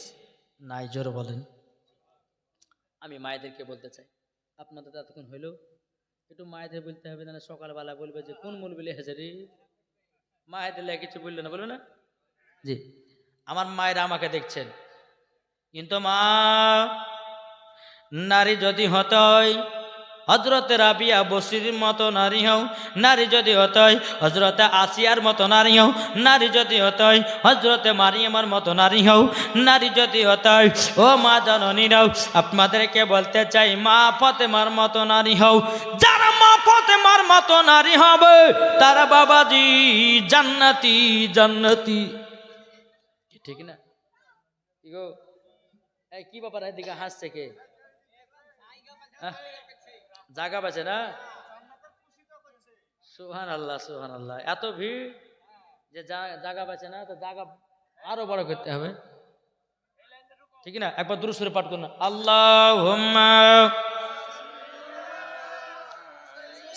নাই। জোরে বলেন। আমি মায়েদেরকে বলতে চাই, আপনাদের এতক্ষণ হইল একটু মায়েদের বলতে হবে না, সকালবেলা বলবে যে কোন মুলবিলি হাজারি, মায়েদের লেগে কিছু বললো না, বলবে না? জি, আমার মায়েরা আমাকে দেখছেন, কিন্তু মা নারী যদি হতই হযরতে রাবিয়া বসরির মতো নারী হও, নারী যদি হতই হযরতে আসিয়ার মতো নারী হও, নারী যদি হতই হযরতে মারিয়ামের মতো নারী হও, নারী যদি হতই ও মা জননীরাও, আপনাদেরকে বলতে চাই মা ফাতেমার মতো নারী হও। যারা মা ফাতেমার মতো নারী হবে তারা বাবাজি জান্নাতি জান্নাতি। ঠিক না? কি গো, এই কি ব্যাপার, এদিকে হাসছে কে? জায়গা পাচ্ছে না? সুবহানাল্লাহ সুবহানাল্লাহ, এত ভিড়। যে জায়গা পাচ্ছে না, তো জায়গা আরো বড় করতে হবে, ঠিক না? একবার দুরূদ শরীফ পাঠ করুন, আল্লাহুম্মা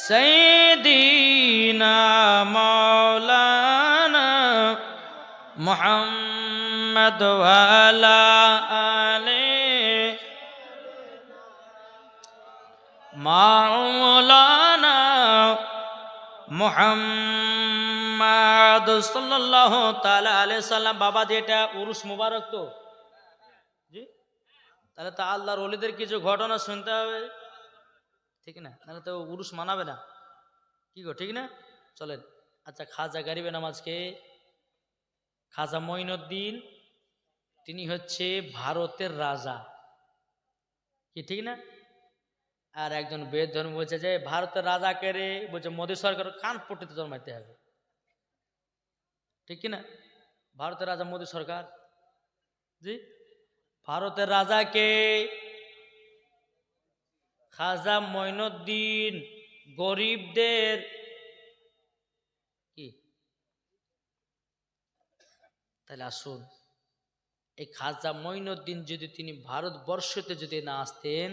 সাইয়্যিদিনা মাওলানা মুহাম্মদ ওয়া আলা আলিহি মাওলানা মুহাম্মদ সাল্লাল্লাহু তাআলা আলাইহি সাল্লাম। বাবা যেটা উরুস মুবারক তো জি, তাহলে তো আল্লাহর ওলিদের কিছু ঘটনা শুনতে হবে, ঠিক না? তাহলে তো উরুস মানাবে না, কি গো, ঠিক না? চলেন। আচ্ছা, খাজা গরিবে নামাজকে খাজা মঈনুদ্দিন, তিনি হচ্ছে ভারতের রাজা, কি ঠিক না? আর একজন বেদ ধর্ম বলছে যে ভারতের রাজাকে রে বলছে মোদী সরকার কান পট্টিতে জন্মাইতে হবে, ঠিক কিনা? ভারতের রাজা মোদী সরকার, জি। ভারতের রাজাকে খাজা মঈনুদ্দিন গরিবদের কি, তাহলে আসুন, এই খাজা মঈনুদ্দিন যদি তিনি ভারতবর্ষতে যদি না আসতেন,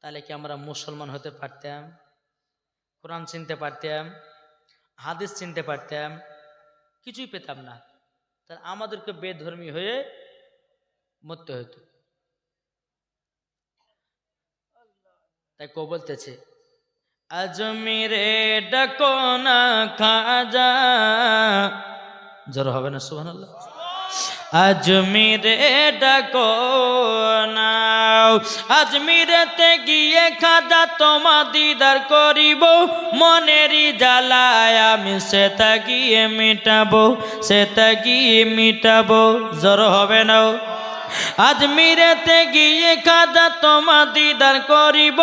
তাহলে কি আমরা মুসলমান হতে পারতাম? কোরআন চিনতে পারতাম? হাদিস চিনতে পারতাম? কিছুই পেতাম না। তাহলে আমাদেরকে বেধর্মী হয়ে মরতে হতো। তাই কো বলতেছে, আজমিরে ডাকো না খাজা, জোর হবে না সুবহানাল্লাহ, আজমিরে ডাকো না, আজমিরেতে গিয়ে খাজা তোমা দিদার করিব, মনেরই জ্বালায় আমি সেটা গিয়ে মিটাবো, সেটা গিয়ে মিটাবো, জোর হবে না। আজমিরেতে গিয়ে খাজা তোমা দিদার করিব,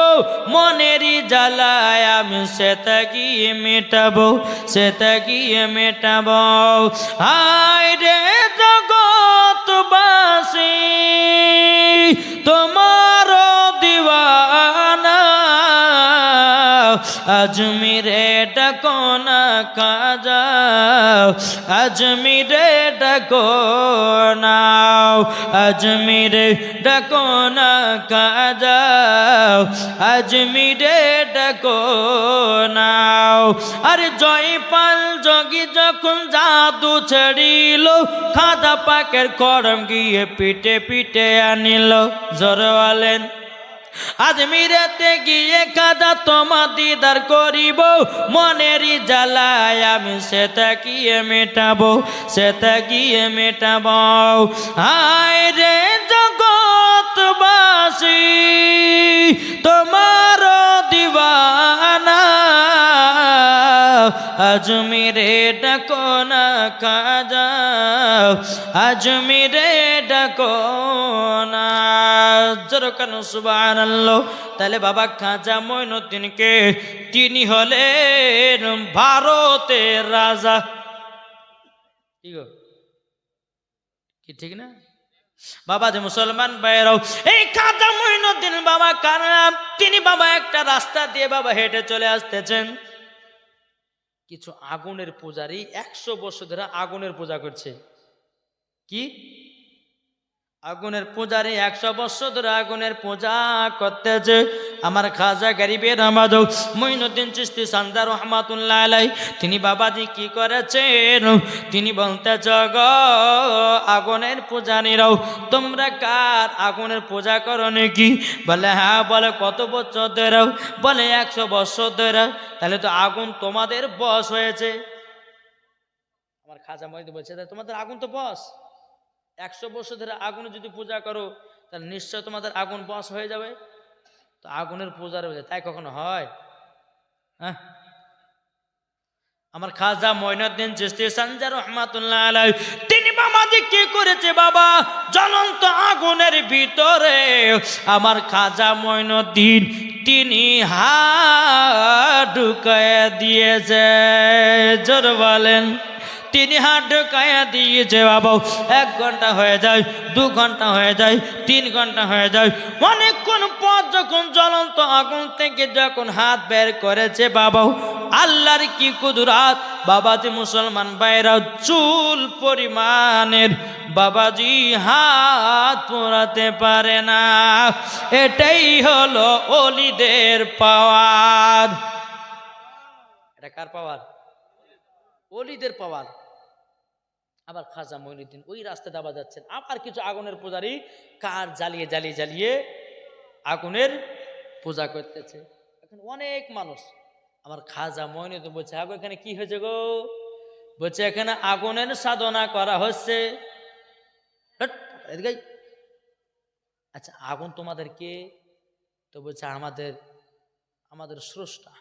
মনেরই জ্বালায় আমি সেটা গিয়ে মেটাবো, সেটা গিয়ে মেটাবো। হায় রে জগৎবাসী তোমার দিওয়ানা, আজমিরে ডাকো না খাজা, আজমিরে ডাকো না, আজমিরে ডাকো না খাজা, আজমিরে ডাকো না। আরে জয়পাল যোগী যখন জাদু ছাড়িল, খাজা পাকের করম গিয়ে পিটে পিটে আনিল, জোরওয়ালেন। আজমিরেতে গিয়ে খাজা তোমা দিদার করিব, মনেরই জ্বালায় আমি সেটা গিয়ে মেটাবো, সেটা গিয়ে মেটাবো। হায় রে জগৎবাসী তোমার দিওয়ানা, আজমিরে ডাকো না খাজা, আজমিরে ডাকো না, জোরে কেন সুবহানাল্লাহ। তাহলে বাবা খাজা মঈনুদ্দিনকে তিনি হলেন ভারতের রাজা, কি ঠিক না বাবা? যে মুসলমান ভাইরাও, এই খাজা মঈনুদ্দিন বাবা কার নাম? তিনি বাবা একটা রাস্তা দিয়ে বাবা হেঁটে চলে আসতেছেন, কিছু আগুনের পূজারী 100 বছর ধরে আগুনের পূজা করছে, কি আগুনের পূজারী 100 বছর ধরে আগুনের পূজা করতেছে। আমার খাজা গরিবে নামাজ মঈনুদ্দিন চিশতি সান্দার রহমাতুল্লাহ আলাইহি, তিনি বাবাজি কি করেছেন? তিনি বলতে জগ আগুনের পূজারীরাও, তোমরা কার আগুনের পূজা করো নাকি? বলে হ্যাঁ। বলে কত বছর ধরে? বলে 100 বছর ধরে। তাহলে তো আগুন তোমাদের বশ হয়েছে। আমার খাজা মঈনুদ্দিন বলছে তোমাদের আগুন তো বশ, 100 বছর ধরে আগুনে যদি পূজা করো তাহলে নিশ্চয় তোমাদের আগুন বশ হয়ে যাবে। তো আগুনের পূজার তাই কখনো হয়? হ্যাঁ। আমার খাজা মঈনুদ্দিন চিশতি সানজার রহমাতুল্লাহ আলাইহি, তিনি বাবাজি কি করেছে বাবা? জ্বলন্ত আগুনের ভিতরে আমার খাজা মঈনুদ্দিন তিনি হাত ঢুকায়া দিয়েছে, জোর বলেন। তিনি হাত ঢুকায়া দিয়েছে বাবা। 1 ঘন্টা হয়ে যায়, 2 ঘন্টা হয়ে যায়, 3 ঘন্টা হয়ে যায়, অনেকক্ষণ পর যখন জ্বলন্ত আগুন থেকে যখন হাত বের করেছে বাবা, আল্লাহর কি কুদরাত বাবাজি মুসলমান ভাইরা চুল পরিমাণের বাবাজি হাত পোড়াতে পারে না। এটাই হলো ওলিদের পাওয়ার। এটা কার পাওয়ার? ওলিদের পাওয়ার। আবার খাজা মঈনুদ্দিন ওই রাস্তায় দাবা যাচ্ছেন, আবার কিছু আগুনের পূজারী কার জ্বালিয়ে জ্বালিয়ে জ্বালিয়ে আগুনের পূজা করতেছে। এখন অনেক মানুষ, আমার খাজা মঈনুদ্দিন বলছে আগো এখানে কি হয়েছে গো? বলছে এখানে আগুনের সাধনা করা হচ্ছে। আচ্ছা আগুন তোমাদের কে? তো বলছে আমাদের আমাদের স্রষ্টা।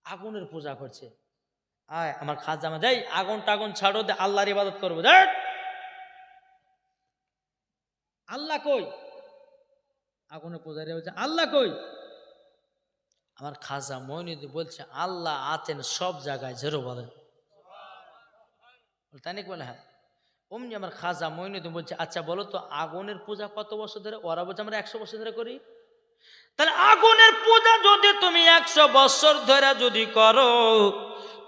আগুনের পূজা করছে। আয় আমার খাজা মা যাই আগুন টাগুন ছাড়ো, দে আল্লাহর ইবাদত করবো। আল্লাহ কই? আগুনের পূজারী বলছে আল্লাহ কই? আমার খাজা মঈনুদ্দিন বলছে আল্লাহ আছেন সব জায়গায়, জোরে বলেন তাই নাকি? বলে হ্যাঁ। অমনি আমার খাজা মঈনুদ্দিন বলছে আচ্ছা বলো তো আগুনের পূজা কত বছর ধরে? ওরা বলছে আমরা 100 বছর ধরে করি। তাহলে আগুনের পূজা যদি তুমি 100 বছর ধরে যদি করো,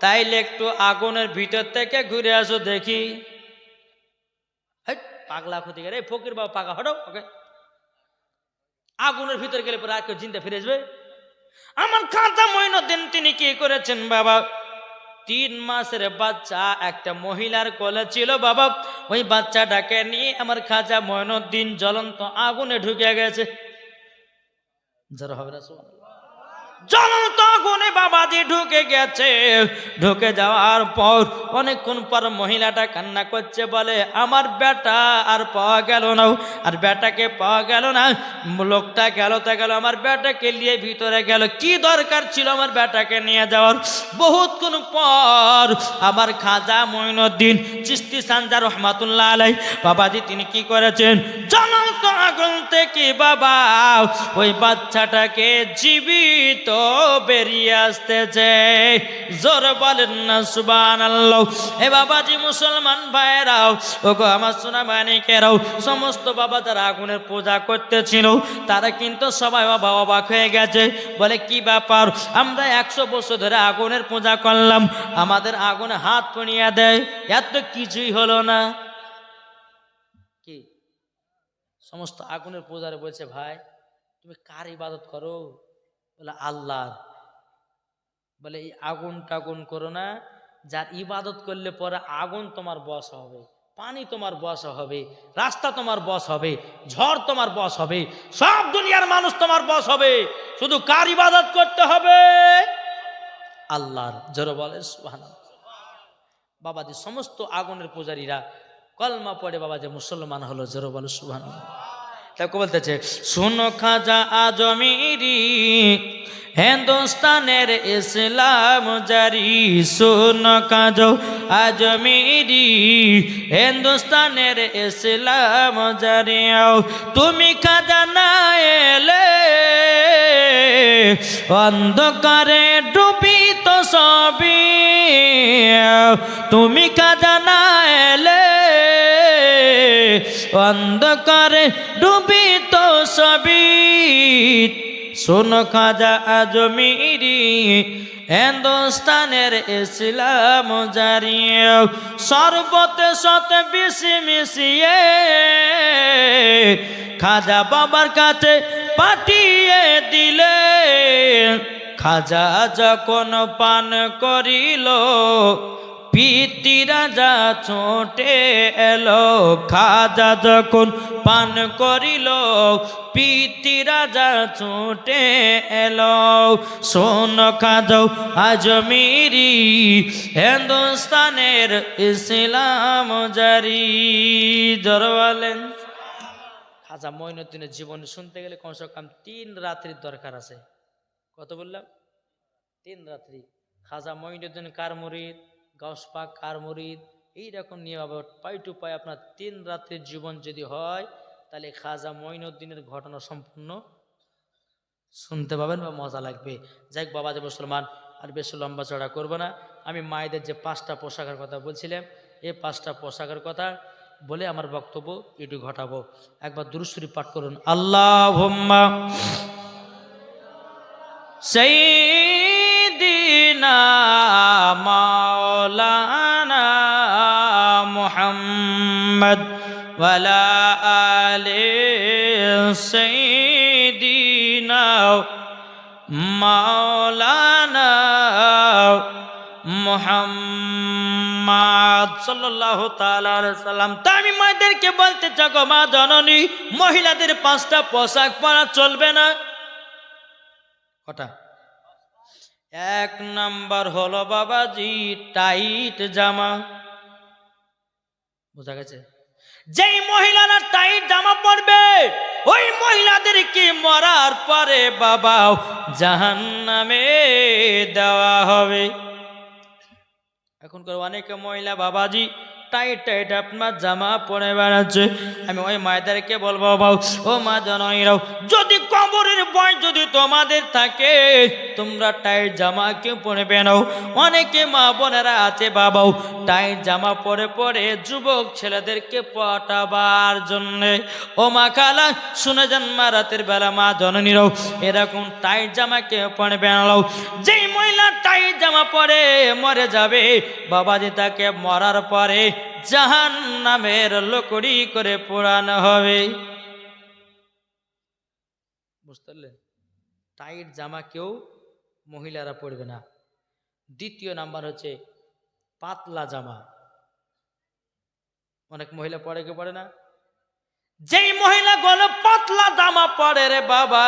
তাইলে একটু আগুনের ভিতর থেকে ঘুরে আসো দেখি। পাগলা ক্ষতি করে ফকির বাবা পাগা হটো ওকে। আগুনের ভিতরে গেলে পরে আর কেউ জিন্দা ফিরে আসবে? আমার খাজা মঈনুদ্দিন তিনি কি করেছেন বাবা, 3 মাসের বাচ্চা একটা মহিলার কোলে ছিল বাবা, ওই বাচ্চাটাকে নিয়ে আমার খাজা মঈনুদ্দিন জ্বলন্ত আগুনে ঢুকে গেছে। যারা হবে না সুবহানাল্লাহ। জ্বলন্ত আগুনে বাবাজি ঢুকে গেছে। ঢুকে যাওয়ার পর অনেকক্ষণ পর মহিলাটা কান্না করছে, বলে আমার বেটা আর পাওয়া গেল না, আর বেটাকে পাওয়া গেল না। লোকটা গেল তা গেল, আমার বেটাকে নিয়ে ভিতরে গেল। কি দরকার ছিল আমার বেটাকে নিয়ে যাওয়ার? বহুতক্ষণ পর আমার খাজা মঈনুদ্দিন চিশতি সানজা রহমাতুল্লাহ আলাইহি বাবাজি তিনি কি করেছেন, জ্বলন্ত আগুন থেকে বাবা ওই বাচ্চাটাকে জীবিত বেরিয়ে আসতেছে। জোর বলেন না সুবহানাল্লাহ। এ বাবাজি মুসলমান ভাইরাও, ওগো আমার সোনা মানিকেরাও, সমস্ত বাবা যারা আগুনের পূজা করতেছিল তারা কিন্তু সবাই বাবা অবাক হয়ে গেছে। বলে কি ব্যাপার, আমরা 100 বছর ধরে আগুনের পূজা করলাম, আমাদের আগুনে হাত পড়িয়ে দেয়, এত কিছুই হলো না। কি সমস্ত আগুনের পূজারে বলছে ভাই তুমি কার ইবাদত করো? বলে আল্লাহ। বলে এই আগুন টাগুন করো না, যার ইবাদত করলে পরে আগুন তোমার বশ হবে, পানি তোমার বশ হবে, রাস্তা তোমার বশ হবে, ঝড় তোমার বশ হবে, সব দুনিয়ার মানুষ তোমার বশ হবে। শুধু কার ইবাদত করতে হবে? আল্লাহর। জোরে বলে সুবহানাল্লাহ। বাবাজি সমস্ত আগুনের পূজারীরা কলমা পড়ে বাবাজি মুসলমান হলো। জোরে বলে সুবহানাল্লাহ। তাকে বলতেছে শোনো খাজা আজমিরি হিন্দুস্তানের ইসলাম জারি, শোনো খাজা আজমিরি হিন্দুস্তানের ইসলাম জারি। তুমি খাজা না এলে অন্ধকারে ডুবিত সবই, তুমি খাজা না এলে অন্ধকারে ডুবিত সবই। শোনো খাজা আজমিরি হিন্দুস্তানের ইসলাম জারি, সর্বতে শত বিষে মিশিয়ে খাজা বাবার কাছে পাঠিয়ে দিলে। খাজা যখন পান করিল পিতি রাজা ছোটে এলো, খাজা যখন পান করিল পিতি রাজা ছোটে এলো। শোন খাজা আজমিরি হিন্দুস্তানের ইসলাম জারি। জোরে বলেন। খাজা মঈনুদ্দিনের জীবনী শুনতে গেলে কমসে কম 3 রাত্রির দরকার আছে। কত বললাম? 3 রাত্রি। খাজা মঈনুদ্দিন কার মুরিদ, গাউস পাক কার মুরিদ, এইরকম নিয়ে পাই টু পাই আপনার 3 রাত্রির জীবন যদি হয়, তাহলে খাজা মঈনুদ্দিনের ঘটনা সম্পূর্ণ শুনতে পাবেন বা মজা লাগবে। যাই বাবা যে মুসলমান, আর বেশি লম্বা চড়া করবো না। আমি মায়েদের যে 5টা পোশাকের কথা বলছিলাম, এই 5টা পোশাকের কথা বলে আমার বক্তব্য এটু ঘটাবো। একবার দুরূদ শরীফ পাঠ করুন। আল্লাহুম্মা সাইয়্যিদ মাওলানা মুহাম্মদ ওয়ালা আলি সাইয়্যিদিনা মাওলানা মুহাম্মদ সাল্লাল্লাহু তাআলা আলাইহি সাল্লাম। তা আমি মায়েদেরকে বলতে চাই গো মা জননী, মহিলাদের 5টা পোশাক পরা চলবে না। কটা? 1 নাম্বার হলো বাবাজি টাইট জামা। বোঝা গেছে? যেই মহিলারা টাইট জামা পরবে ওই মহিলাদেরকে মরার পরে বাবা জাহান্নামে দেওয়া হবে। এখনকার অনেকে মহিলা বাবাজি টাইট টাইট আপনার জামা পরে বেড়াচ্ছে। আমি ওই মায়েদেরকে বলবো বাবা, ও মা জননীরাও, যদি কবরের ভয় যদি তোমাদের থাকে তোমরা টাইট জামা কেউ পরে নাও। অনেকে মা বোনেরা আছে বাবাও টাইট জামা পরে পরে যুবক ছেলেদেরকে পটাবার জন্যে। ও মা খালা শুনে যান মা, রাতের বেলা মা জননীরাও এরকম টাইট জামা কেউ পরে বেনাও। যেই মহিলা টাইট জামা পরে মরে যাবে বাবাজি তাকে মরার পরে জাহান্নামের লকড়ি করে পোড়ানো হবে। বুঝতে পারলেন? টাইট জামা কেউ মহিলারা পরবে না। দ্বিতীয় নাম্বার হচ্ছে পাতলা জামা। অনেক মহিলা পরে কেউ পরে না। যেই মহিলা গুলো পাতলা জামা পরে রে বাবা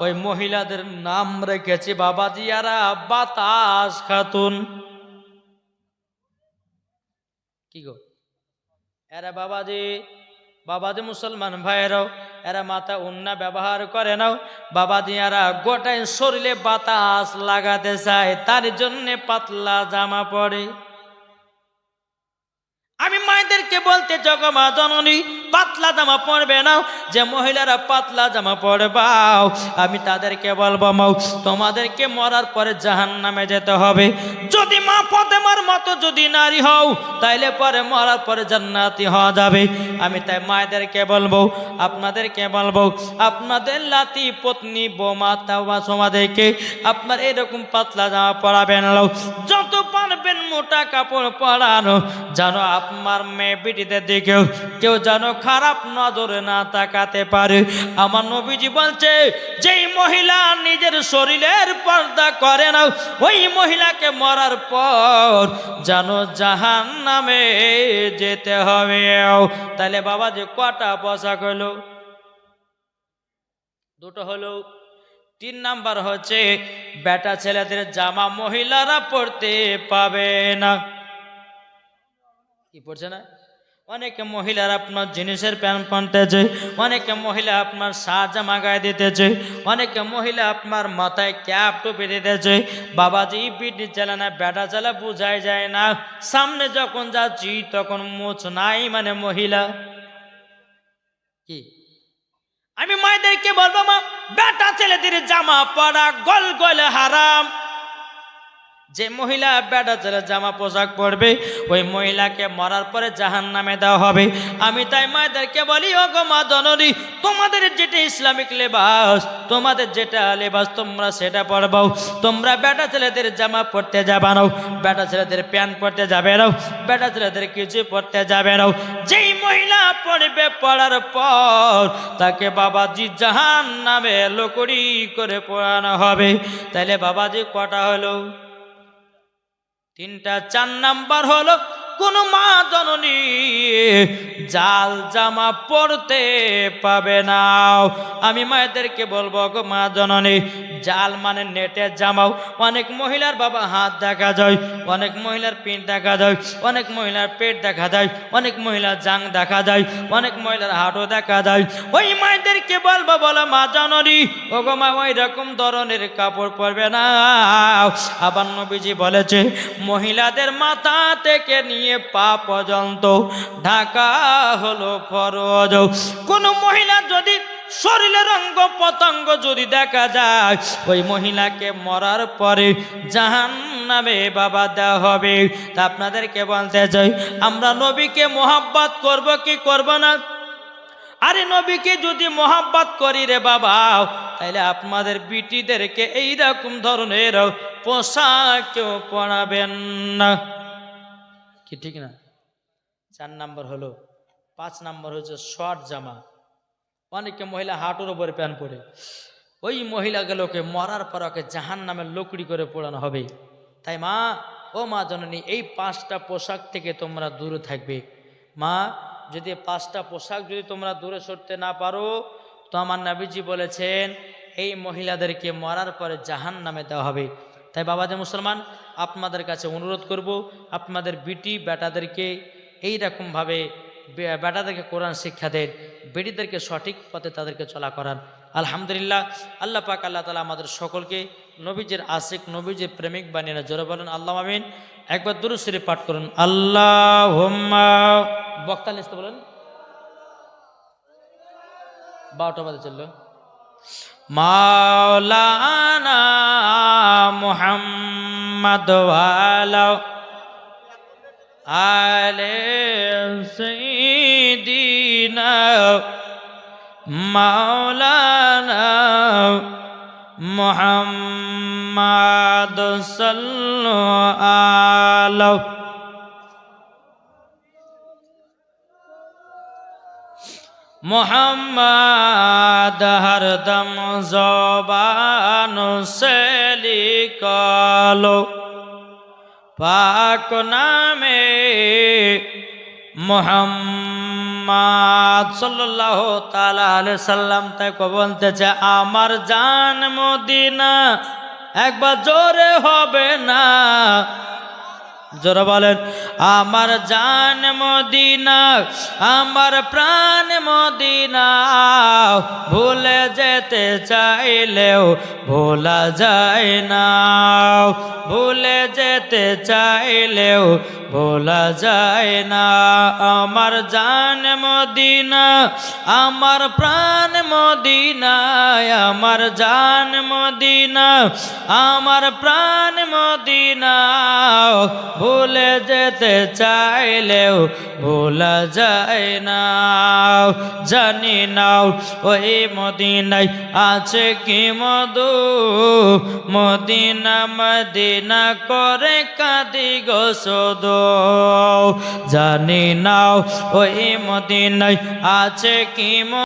ওই মহিলাদের নাম রেখেছে বাবাজি এরা বাতাস খাতুন। কি গো? এরা বাবাজি মুসলমান ভাইয়েরাও এরা মাথা উন্না ব্যবহার করে নাও বাবাজি, এরা গোটাই শরীরে বাতাস লাগাতে চায়, তার জন্য পাতলা জামা পরে। আমি মায়েদেরকে বলতে জগ মা জননী পাতলা জামা পরবে না। যে মহিলারা পাতলা জামা পরবাও আমি তাদেরকে বলবো মাও তোমাদেরকে মরার পরে জাহান্নামে যেতে হবে। যদি মা ফাতেমার মতো যদি নারী হও তাইলে পরে মরার পরে জান্নাতি হওয়া যাবে। আমি তাই মায়েদেরকে বলবো, আপনাদেরকে বলবো, আপনাদের লাতি পত্নী বোমা তাওবা সমাদেরকে আপনার এরকম পাতলা জামা পরাবেন না। যত পারবেন মোটা কাপড় পরানো, জানো আমার মেয়ে বেটিদের দিকেও কেউ যেন খারাপ নজরে না তাকাতে পারে। আমার নবীজি বলছে যেই মহিলা নিজের শরীরের পর্দা করে না ওই মহিলাকে মরার পর যেন জাহান্নামে যেতে হবে। তাহলে বাবা যে কটা পোশাক হলো? 2টো হলো। 3 নাম্বার হচ্ছে বেটা ছেলেদের জামা মহিলারা পরতে পাবে না। কি পড়ছে না? অনেকে মহিলার আপনার জিনিসের প্যান্ট পরতেছে, অনেকে মহিলা আপনার জামা গায়ে দিতেছে, অনেকে মহিলা আপনার মাথায় ক্যাপ টুপি দিতেছে। বাবাজি বিটি চালা না বেটা চালা বুঝাই যায় না। সামনে যখন যাচ্ছি তখন মোছ নাই মানে মহিলা। কি আমি মায়েদেরকে বলবো মা বেটা ছেলেদের জামা পরা গল গলে হারাম। যে মহিলা বেটা ছেলে জামা পোশাক পরবে ওই মহিলাকে মরার পরে জাহান্নামে দেওয়া হবে। আমি তাই মায়েদেরকে বলি ও গো মা জননী তোমাদের যেটা ইসলামিক লেবাস, তোমাদের যেটা লেবাস তোমরা সেটা পরবাও। তোমরা বেটা ছেলেদের জামা পরতে যাবে না, বেটা ছেলেদের প্যান্ট পরতে যাবে না, বেটা ছেলেদের কিছু পরতে যাবে না। যেই মহিলা পড়বে পড়ার পর তাকে বাবাজি জাহান্নামে লকড়ি করে পোড়ানো হবে। তাইলে বাবাজি কটা হলো? 3টা। 4 নাম্বার হলো কোন মা জননী জাল জামা পরতে পাবে না। আমি মায়েদেরকে বলবো গো মা জননী জাল মানে নেটের জামাও। অনেক মহিলার বাবা হাত দেখা যায়, অনেক মহিলার পিঠ দেখা যায়, অনেক মহিলার পেট দেখা যায়, অনেক মহিলার জাং দেখা যায়, অনেক মহিলার হাঁটু দেখা যায়। ওই মায়েদেরকে বলবো বলো মা জননী ও গো মা ওই রকম ধরনের কাপড় পরবে না। আবার নবীজি বলেছে মহিলাদের মাথা থেকে নিয়ে পা পর্যন্ত ঢাকা হলো ফরজ। কোন মহিলা যদি শরীরের অঙ্গ প্রত্যঙ্গ যদি দেখা যায় ওই মহিলাকে মরার পরে জাহান্নামে বাবা দেওয়া হবে। তা আপনাদেরকে বলতে চাই আমরা নবীকে মোহাব্বত করব কি করব না? আরে নবীকে যদি মহাব্বত করি রে বাবা, তাহলে আপনাদের বিটিদেরকে এইরকম ধরনের পোশাক কেউ পরাবেন না, কি ঠিক না? 4 নম্বর হলো, 5 নম্বর হচ্ছে শর্ট জামা। অনেকে মহিলা হাঁটুর উপরে প্যান্ট পরে, ওই মহিলাগুলোকে মরার পর ওকে জাহান নামে লকড়ি করে পোড়ানো হবে। তাই মা, ও মা জননী, এই 5টা পোশাক থেকে তোমরা দূরে থাকবে। মা, যদি 5টা পোশাক যদি তোমরা দূরে সরতে না পারো, তো আমার নবীজি বলেছেন এই মহিলাদেরকে মরার পরে জাহান নামে দেওয়া হবে। তাই বাবাজি মুসলমান, আপনাদের কাছে অনুরোধ করব, আপনাদের বিটি বেটাদেরকে এইরকমভাবে বেটাদেরকে কোরআন শিক্ষা দেন, বেটিদেরকে সঠিক পথে তাদেরকে চলা করান। আলহামদুলিল্লাহ, আল্লাহ পাক আল্লাহ তাআলা আমাদের সকলকে নবীজির আশিক, নবীজির প্রেমিক বানিয়ে না। জোরে বলেন আল্লাহ আমিন। একবার দুরূদ শরীফ পাঠ করুন। আল্লাহুম্মা, বক্তা লিখতে বলেন, 12টা বাজে চললো। মাওলানা মুহাম্মদ ওয়ালা আলে সাইয়্যিদিনা মাওলানা মুহাম্মদ সাল্লাল্লাহু আলাইহি মোহাম্মদ হরদম জবান সে লিখলো, পাক নামে মোহাম্মদ সাল্লাল্লাহু তাআলা আলাইহি সাল্লাম। তাই বলতেছে আমার জান মদিনা, একবার জোরে হবে না, জোরে বলেন আমার জান মদিনা, আমার প্রাণ মদিনা, ভুলে যেতে চাইলেও ভোলা যায় না, ভুলে যেতে চাইলেও ভোলা যায় না। আমার জান মদিনা, আমার প্রাণ মদিনা, আমার জান মদিনা, আমার প্রাণ মদিনা, ভুলে যেতে চাইলেও ভোলা যায় না। জানি নাও ওই মদিনায় আছে কি মধু, মদিনা মদিনা করে কাঁদি গো শুধু। জানি নাও ওই মদিনায় আছে কি